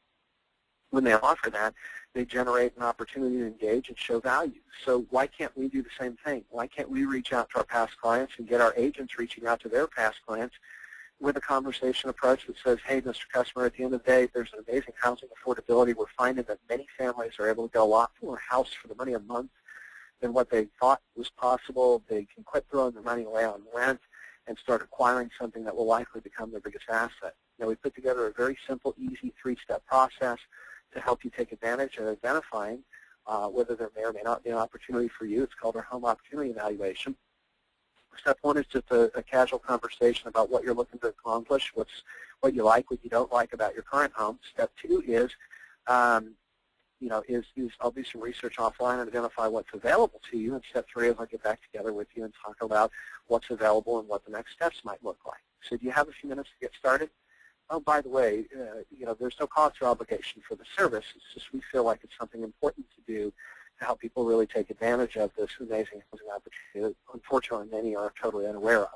When they offer that, they generate an opportunity to engage and show value. So why can't we do the same thing? Why can't we reach out to our past clients and get our agents reaching out to their past clients with a conversation approach that says, hey, Mr. Customer, at the end of the day, there's an amazing housing affordability. We're finding that many families are able to get a lot more house for the money a month than what they thought was possible. They can quit throwing their money away on rent and start acquiring something that will likely become their biggest asset. Now, we put together a very simple, easy 3-step process to help you take advantage of identifying whether there may or may not be an opportunity for you. It's called our Home Opportunity Evaluation. Step 1 is just a casual conversation about what you're looking to accomplish, what you like, what you don't like about your current home. Step 2 is, I'll do some research offline and identify what's available to you. And step 3 is I'll get back together with you and talk about what's available and what the next steps might look like. So do you have a few minutes to get started? Oh, by the way, there's no cost or obligation for the service. It's just we feel like it's something important to do to help people really take advantage of this amazing housing opportunity that unfortunately many are totally unaware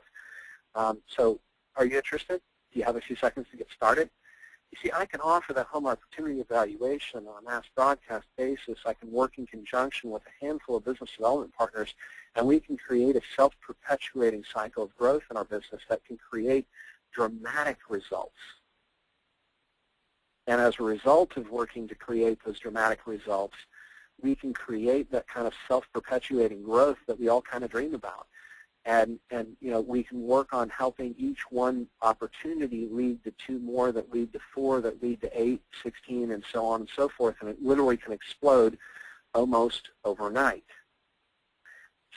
of. So are you interested? Do you have a few seconds to get started? You see, I can offer that home opportunity evaluation on a mass broadcast basis. I can work in conjunction with a handful of business development partners, and we can create a self-perpetuating cycle of growth in our business that can create dramatic results. And as a result of working to create those dramatic results, we can create that kind of self-perpetuating growth that we all kind of dream about. And we can work on helping each one opportunity lead to 2 more that lead to 4 that lead to 8, 16, and so on and so forth. And it literally can explode almost overnight.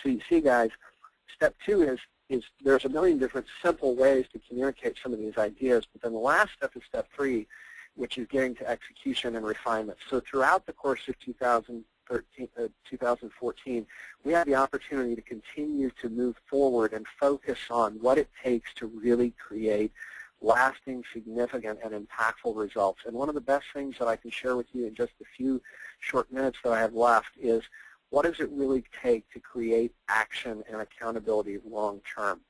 So you see, guys, step 2 is there's a million different simple ways to communicate some of these ideas. But then the last step is step 3, which is getting to execution and refinement. So throughout the course of 2014, we had the opportunity to continue to move forward and focus on what it takes to really create lasting, significant, and impactful results. And one of the best things that I can share with you in just a few short minutes that I have left is what does it really take to create action and accountability long term?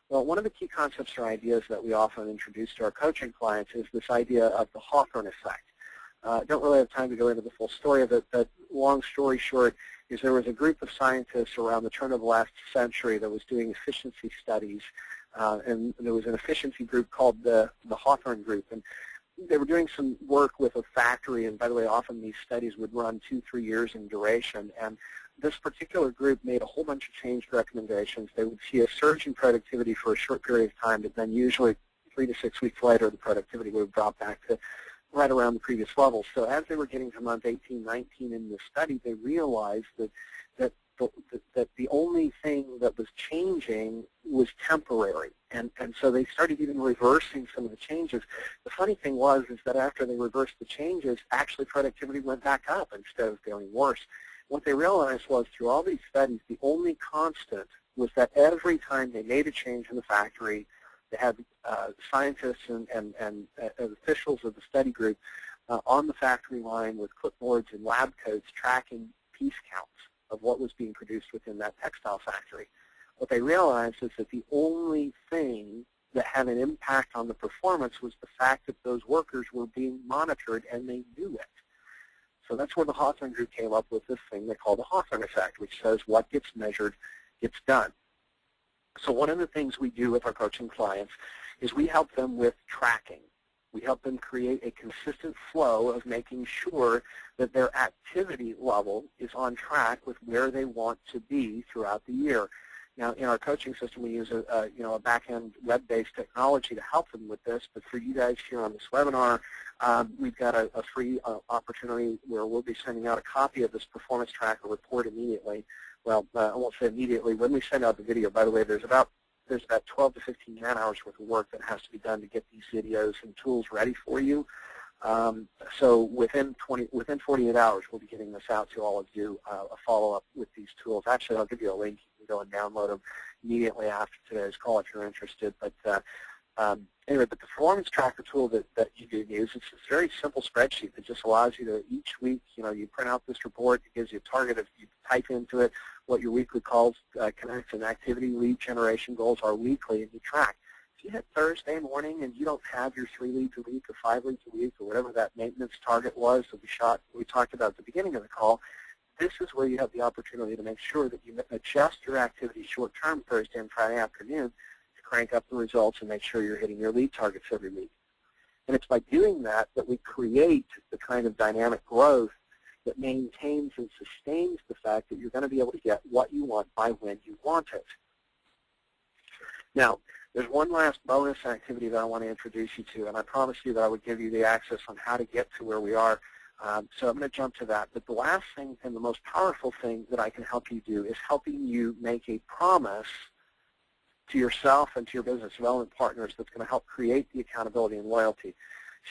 Well, one of the key concepts or ideas that we often introduce to our coaching clients is this idea of the Hawthorne effect. Don't really have time to go into the full story of it, but long story short is there was a group of scientists around the turn of the last century that was doing efficiency studies, and there was an efficiency group called the Hawthorne group, and they were doing some work with a factory, and by the way, often these studies would run 2-3 years in duration, and this particular group made a whole bunch of change recommendations. They would see a surge in productivity for a short period of time, but then usually 3 to 6 weeks later, the productivity would drop back to right around the previous level. So as they were getting to month 18, 19 in the study, they realized that the only thing that was changing was temporary. And so they started even reversing some of the changes. The funny thing was is that after they reversed the changes, actually productivity went back up instead of going worse. What they realized was through all these studies, the only constant was that every time they made a change in the factory, they had scientists and officials of the study group on the factory line with clipboards and lab coats tracking piece counts of what was being produced within that textile factory. What they realized is that the only thing that had an impact on the performance was the fact that those workers were being monitored and they knew it. So that's where the Hawthorne group came up with this thing they call the Hawthorne effect, which says what gets measured gets done. So one of the things we do with our coaching clients is we help them with tracking. We help them create a consistent flow of making sure that their activity level is on track with where they want to be throughout the year. Now, in our coaching system, we use a back-end web-based technology to help them with this. But for you guys here on this webinar, we've got a free opportunity where we'll be sending out a copy of this performance tracker report immediately. Well, I won't say immediately. When we send out the video, by the way, there's about 12 to 15 man-hours worth of work that has to be done to get these videos and tools ready for you. So within 48 hours, we'll be getting this out to all of you, a follow-up with these tools. Actually, I'll give you a link. You can go and download them immediately after today's call if you're interested. But anyway, the performance tracker tool that you can use, it's a very simple spreadsheet that just allows you to, each week, you print out this report. It gives you a target. If you type into it what your weekly calls, connects, and activity lead generation goals are weekly, and you track. If you hit Thursday morning and you don't have your 3 leads a week or 5 leads a week or whatever that maintenance target was that we talked about at the beginning of the call, this is where you have the opportunity to make sure that you adjust your activity short-term Thursday and Friday afternoon to crank up the results and make sure you're hitting your lead targets every week. And it's by doing that that we create the kind of dynamic growth that maintains and sustains the fact that you're going to be able to get what you want by when you want it. Now, there's one last bonus activity that I want to introduce you to, and I promised you that I would give you the access on how to get to where we are. So I'm going to jump to that. But the last thing and the most powerful thing that I can help you do is helping you make a promise to yourself and to your business development partners that's going to help create the accountability and loyalty.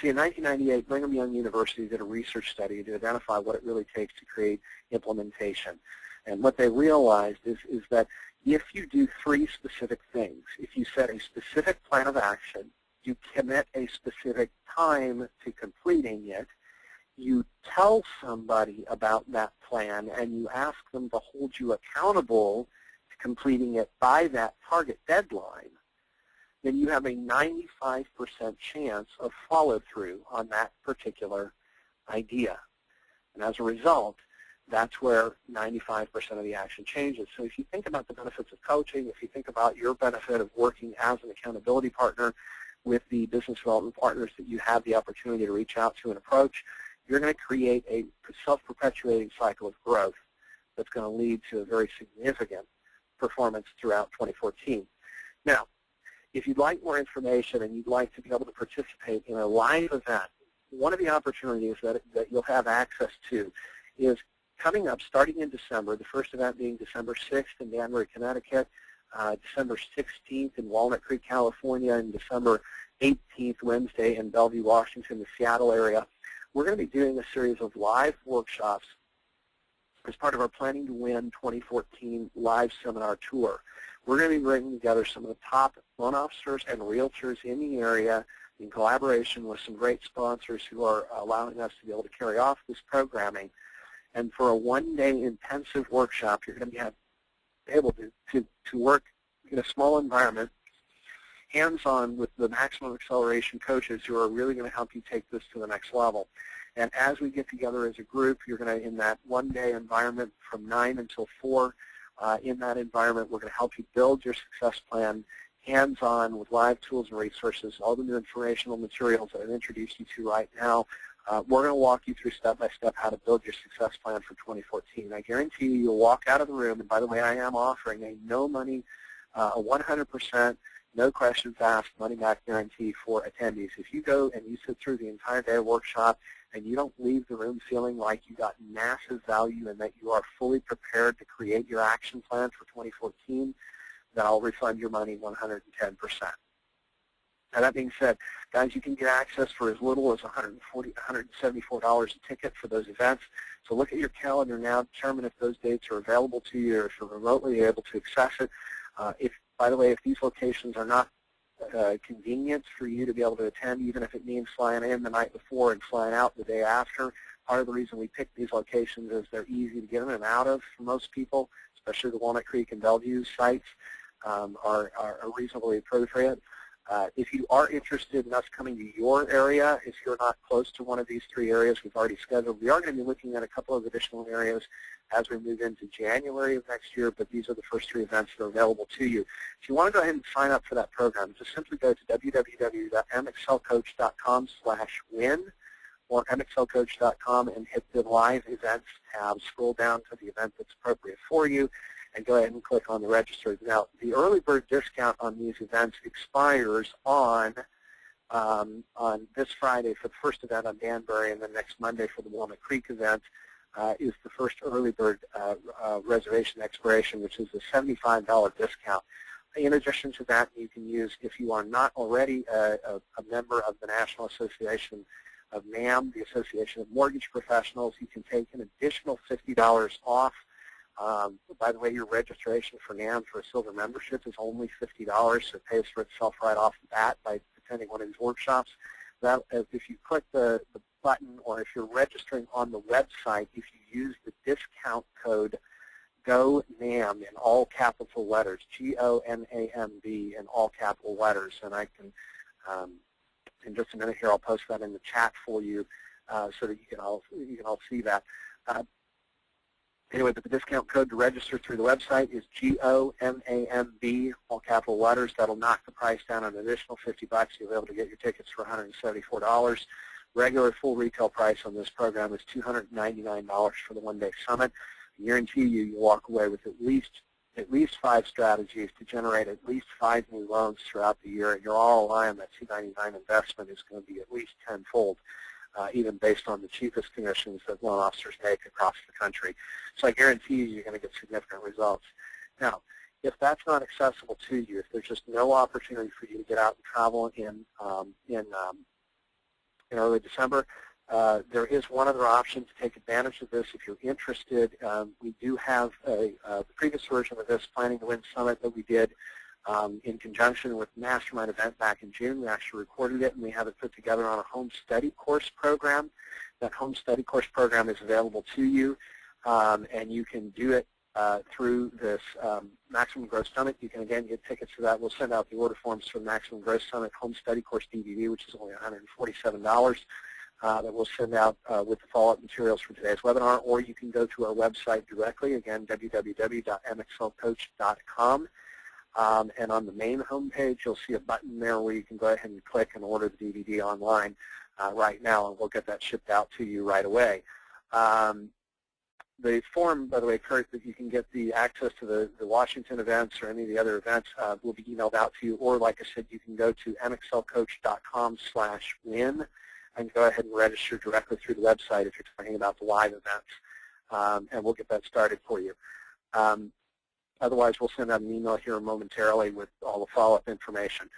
See, in 1998, Brigham Young University did a research study to identify what it really takes to create implementation. And what they realized is that if you do 3 specific things, if you set a specific plan of action, you commit a specific time to completing it, you tell somebody about that plan, and you ask them to hold you accountable to completing it by that target deadline, then you have a 95% chance of follow-through on that particular idea. And as a result, that's where 95% of the action changes. So if you think about the benefits of coaching, if you think about your benefit of working as an accountability partner with the business development partners that you have the opportunity to reach out to and approach, you're going to create a self-perpetuating cycle of growth that's going to lead to a very significant performance throughout 2014. Now, if you'd like more information and you'd like to be able to participate in a live event, one of the opportunities that you'll have access to is coming up starting in December, the first event being December 6th in Danbury, Connecticut, December 16th in Walnut Creek, California, and December 18th, Wednesday, in Bellevue, Washington, the Seattle area. We're going to be doing a series of live workshops as part of our Planning to Win 2014 live seminar tour. We're going to be bringing together some of the top loan officers and realtors in the area in collaboration with some great sponsors who are allowing us to be able to carry off this programming. And for a one-day intensive workshop, you're going to be able to work in a small environment, hands-on with the maximum acceleration coaches who are really going to help you take this to the next level. And as we get together as a group, you're going to, in that one-day environment from 9 until 4, in that environment, we're going to help you build your success plan hands-on with live tools and resources, all the new informational materials that I've introduced you to right now. We're going to walk you through step-by-step how to build your success plan for 2014. I guarantee you'll walk out of the room, and by the way, I am offering a no-money, a 100%, no questions asked, money-back guarantee for attendees. If you go and you sit through the entire day of workshop and you don't leave the room feeling like you got massive value and that you are fully prepared to create your action plan for 2014, then I'll refund your money 110%. Now, that being said, guys, you can get access for as little as $174 a ticket for those events. So look at your calendar now, determine if those dates are available to you or if you're remotely able to access it. By the way, if these locations are not convenient for you to be able to attend, even if it means flying in the night before and flying out the day after, part of the reason we pick these locations is they're easy to get in and out of for most people, especially the Walnut Creek and Bellevue sites are reasonably appropriate. If you are interested in us coming to your area, if you're not close to one of these 3 areas we've already scheduled, we are going to be looking at a couple of additional areas as we move into January of next year, but these are the first 3 events that are available to you. If you want to go ahead and sign up for that program, just simply go to www.mxlcoach.com/win or mxlcoach.com and hit the Live Events tab. Scroll down to the event that's appropriate for you, and go ahead and click on the register. Now, the early bird discount on these events expires on this Friday for the first event on Danbury, and then next Monday for the Walnut Creek event is the first early bird reservation expiration, which is a $75 discount. In addition to that, you can use, if you are not already a member of the National Association of NAM, the Association of Mortgage Professionals, you can take an additional $50 off. By the way, your registration for NAM for a silver membership is only $50, so it pays for itself right off the bat by attending one of these workshops. That, if you click the button, or if you're registering on the website, if you use the discount code GONAMB in all capital letters, GONAMB in all capital letters, and I can, in just a minute here, I'll post that in the chat for you so that you can all see that. Anyway, but the discount code to register through the website is GONAMB, all capital letters. That'll knock the price down an additional $50. You'll be able to get your tickets for $174. Regular full retail price on this program is $299 for the one-day summit. I guarantee you'll walk away with at least 5 strategies to generate at least 5 new loans throughout the year, and your ROI on that $299 investment is going to be at least tenfold. Even based on the cheapest commissions that loan officers make across the country. So I guarantee you're going to get significant results. Now, if that's not accessible to you, if there's just no opportunity for you to get out and travel in early December, there is one other option to take advantage of this if you're interested. We do have the previous version of this Planning to Win Summit that we did in conjunction with the Mastermind event back in June. We actually recorded it, and we have it put together on a home study course program. That home study course program is available to you, and you can do it through this Maximum Growth Summit. You can, again, get tickets for that. We'll send out the order forms for the Maximum Growth Summit Home Study Course DVD, which is only $147, that we'll send out with the follow-up materials for today's webinar, or you can go to our website directly, again, www.mxlcoach.com. And on the main homepage, you'll see a button there where you can go ahead and click and order the DVD online right now, and we'll get that shipped out to you right away. The form, by the way, Kurt, that you can get the access to the Washington events or any of the other events will be emailed out to you, or like I said, you can go to mxlcoach.com/win and go ahead and register directly through the website if you're talking about the live events, and we'll get that started for you. Otherwise, we'll send out an email here momentarily with all the follow-up information.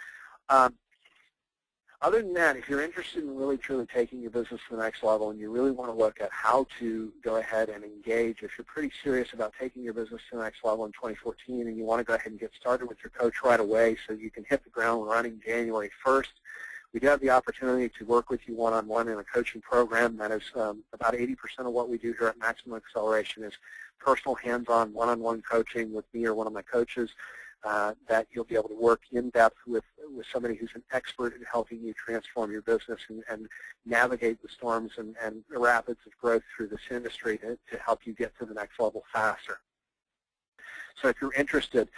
Other than that, if you're interested in really truly taking your business to the next level and you really want to look at how to go ahead and engage, if you're pretty serious about taking your business to the next level in 2014 and you want to go ahead and get started with your coach right away so you can hit the ground running January 1st, We do have the opportunity to work with you one-on-one in a coaching program. That is about 80% of what we do here at Maximum Acceleration is personal hands-on one-on-one coaching with me or one of my coaches that you'll be able to work in depth with somebody who's an expert in helping you transform your business and navigate the storms and the rapids of growth through this industry to help you get to the next level faster. So if you're interested,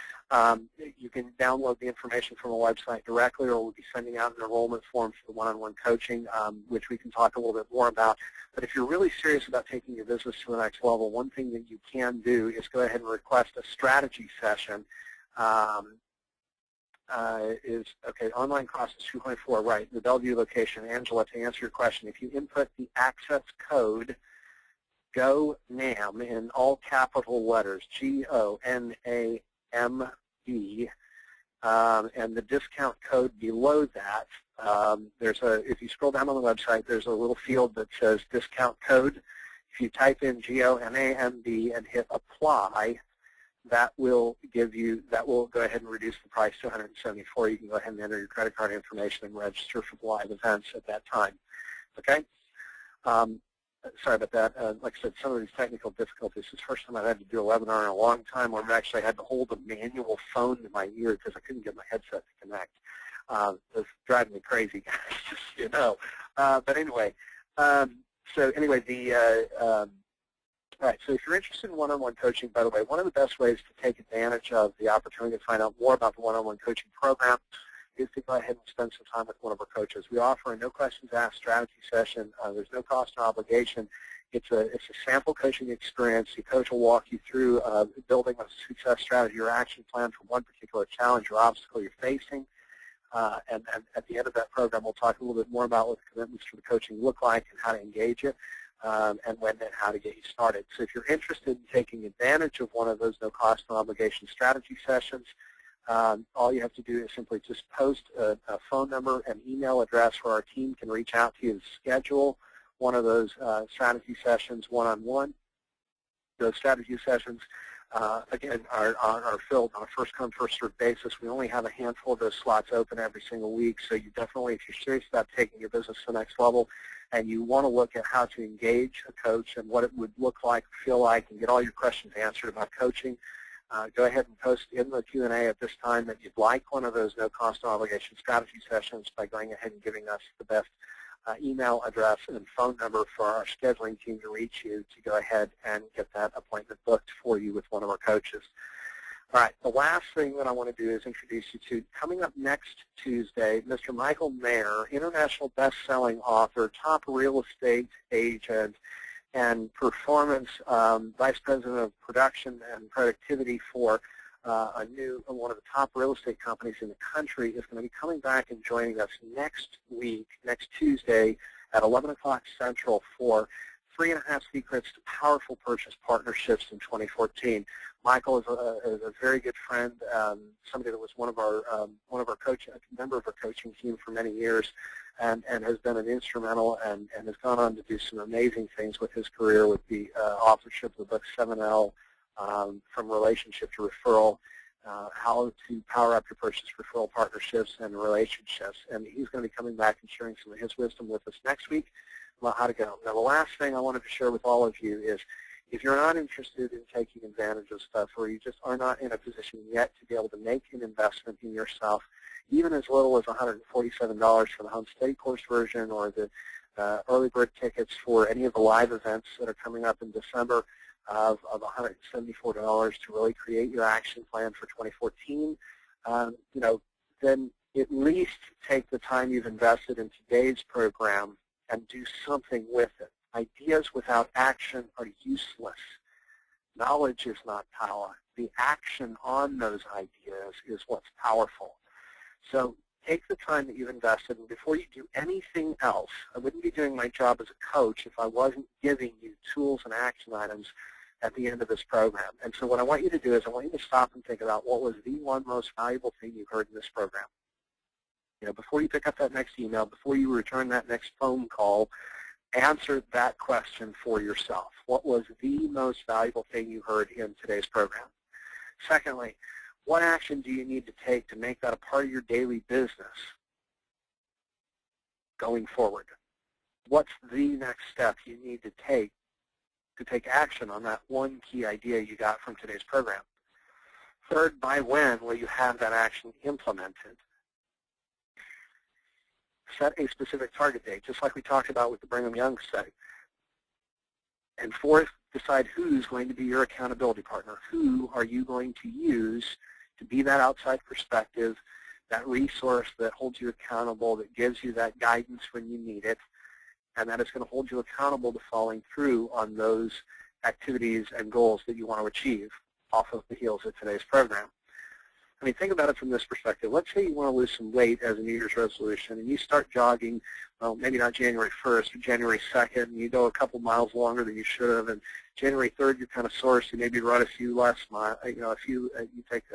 you can download the information from our website directly, or we'll be sending out an enrollment form for the one-on-one coaching, which we can talk a little bit more about. But if you're really serious about taking your business to the next level, one thing that you can do is go ahead and request a strategy session. Online cost is $2.4, right, the Bellevue location. Angela, to answer your question, if you input the access code GONAMB in all capital letters, GONAMB, and the discount code below that, if you scroll down on the website, there's a little field that says discount code. If you type in GONAMB and hit apply, that will go ahead and reduce the price to $174. You can go ahead and enter your credit card information and register for the live events at that time. Okay? Sorry about that. Like I said, some of these technical difficulties. It's the first time I've had to do a webinar in a long time where I've actually had to hold a manual phone to my ear because I couldn't get my headset to connect. It was driving me crazy, guys, just so you know. But anyway, all right, so if you're interested in one-on-one coaching, by the way, one of the best ways to take advantage of the opportunity to find out more about the one-on-one coaching program is to go ahead and spend some time with one of our coaches. We offer a no questions asked strategy session. There's no cost or obligation. It's a sample coaching experience. The coach will walk you through building a success strategy or action plan for one particular challenge or obstacle you're facing. And at the end of that program, we'll talk a little bit more about what the commitments for the coaching look like and how to engage it. And when and how to get you started. So if you're interested in taking advantage of one of those no cost, no obligation strategy sessions, all you have to do is simply just post a phone number and email address where our team can reach out to you to schedule one of those strategy sessions one-on-one. Those strategy sessions, again, are filled on a first-come, first-served basis. We only have a handful of those slots open every single week, so you definitely, if you're serious about taking your business to the next level, and you want to look at how to engage a coach and what it would look like, feel like, and get all your questions answered about coaching, go ahead and post in the Q&A at this time that you'd like one of those no-cost, no-obligation strategy sessions by going ahead and giving us the best email address and phone number for our scheduling team to reach you to go ahead and get that appointment booked for you with one of our coaches. All right, the last thing that I want to do is introduce you to, coming up next Tuesday, Mr. Michael Mayer, international best-selling author, top real estate agent, and performance vice president of production and productivity for one of the top real estate companies in the country, is going to be coming back and joining us next week, next Tuesday at 11 o'clock Central for 3.5 Secrets to Powerful Purchase Partnerships in 2014. Michael is a very good friend, somebody that was one of our coaching, a member of our coaching team for many years, and has been an instrumental and has gone on to do some amazing things with his career with the authorship of the book 7L, from relationship to referral, how to power up your purchase referral partnerships and relationships. And he's going to be coming back and sharing some of his wisdom with us next week about how to go. Now, the last thing I wanted to share with all of you is, if you're not interested in taking advantage of stuff, or you just are not in a position yet to be able to make an investment in yourself, even as little as $147 for the Home Study Course version, or the early bird tickets for any of the live events that are coming up in December of $174 to really create your action plan for 2014, then at least take the time you've invested in today's program and do something with it. Ideas without action are useless. Knowledge is not power. The action on those ideas is what's powerful. So take the time that you've invested, and before you do anything else, I wouldn't be doing my job as a coach if I wasn't giving you tools and action items at the end of this program. And so what I want you to do is I want you to stop and think about what was the one most valuable thing you heard in this program. Before you pick up that next email, before you return that next phone call, answer that question for yourself. What was the most valuable thing you heard in today's program? Secondly, what action do you need to take to make that a part of your daily business? going forward? What's the next step you need to take action on that one key idea you got from today's program? Third, by when will you have that action implemented? Set a specific target date, just like we talked about with the Brigham Young study. And fourth, decide who's going to be your accountability partner. Who are you going to use to be that outside perspective, that resource that holds you accountable, that gives you that guidance when you need it, and that is going to hold you accountable to following through on those activities and goals that you want to achieve off of the heels of today's program. I mean, think about it from this perspective. Let's say you want to lose some weight as a New Year's resolution, and you start jogging, well, maybe not January 1st, but January 2nd, and you go a couple miles longer than you should have, and January 3rd you're kind of sore, so you maybe run a few less miles, you take,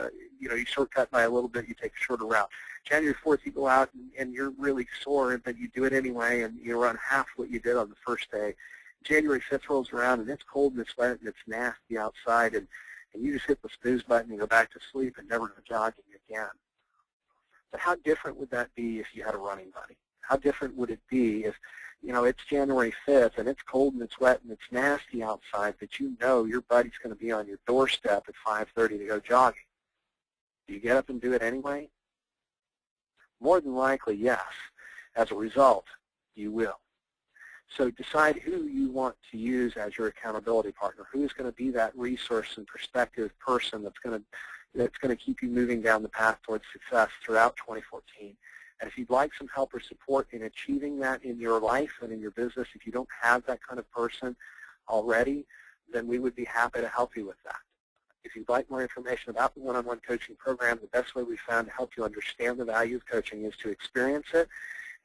you shortcut by a little bit, you take a shorter route. January 4th you go out and you're really sore, but you do it anyway, and you run half what you did on the first day. January 5th rolls around, and it's cold and it's wet and it's nasty outside, and you just hit the snooze button and go back to sleep and never go jogging again. But how different would that be if you had a running buddy? How different would it be if, it's January 5th and it's cold and it's wet and it's nasty outside, but you know your buddy's going to be on your doorstep at 5:30 to go jogging? Do you get up and do it anyway? More than likely, yes. As a result, you will. So decide who you want to use as your accountability partner. Who is going to be that resource and perspective person that's going to keep you moving down the path towards success throughout 2014. And if you'd like some help or support in achieving that in your life and in your business, if you don't have that kind of person already, then we would be happy to help you with that. If you'd like more information about the one-on-one coaching program, the best way we found to help you understand the value of coaching is to experience it.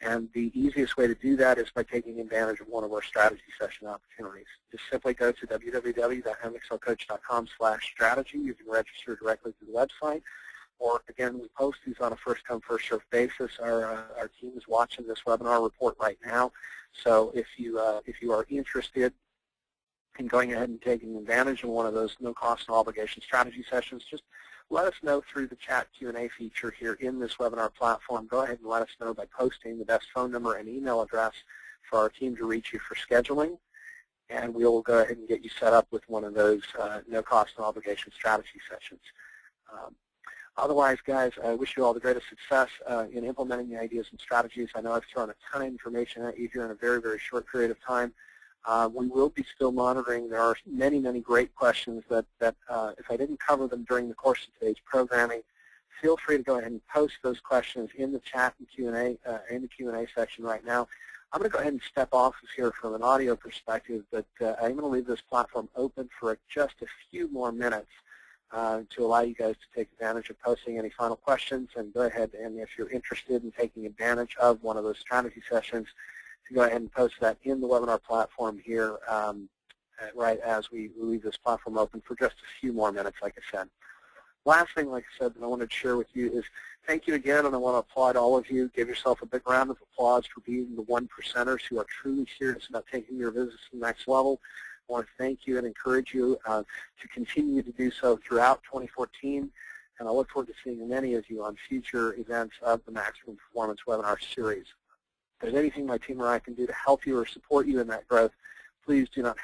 And the easiest way to do that is by taking advantage of one of our strategy session opportunities. Just simply go to www.mxlcoach.com/strategy. You can register directly through the website. Or, again, we post these on a first-come, first-served basis. Our team is watching this webinar report right now. So if you are interested in going ahead and taking advantage of one of those no-cost, no-obligation strategy sessions, just let us know through the chat Q&A feature here in this webinar platform. Go ahead and let us know by posting the best phone number and email address for our team to reach you for scheduling, and we'll go ahead and get you set up with one of those no-cost, no-obligation strategy sessions. Otherwise, guys, I wish you all the greatest success in implementing the ideas and strategies. I know I've thrown a ton of information at you here in a very, very short period of time. We will be still monitoring. There are many, many great questions that if I didn't cover them during the course of today's programming, feel free to go ahead and post those questions in the chat and Q&A in the Q&A section right now. I'm going to go ahead and step off of here from an audio perspective, but I'm going to leave this platform open for just a few more minutes to allow you guys to take advantage of posting any final questions, and go ahead and if you're interested in taking advantage of one of those strategy sessions, to go ahead and post that in the webinar platform here right as we leave this platform open for just a few more minutes, like I said. Last thing, like I said, that I wanted to share with you is thank you again, and I want to applaud all of you. Give yourself a big round of applause for being the 1%ers who are truly serious about taking your business to the next level. I want to thank you and encourage you to continue to do so throughout 2014, and I look forward to seeing many of you on future events of the Maximum Performance webinar series. If there's anything my team or I can do to help you or support you in that growth, please do not hesitate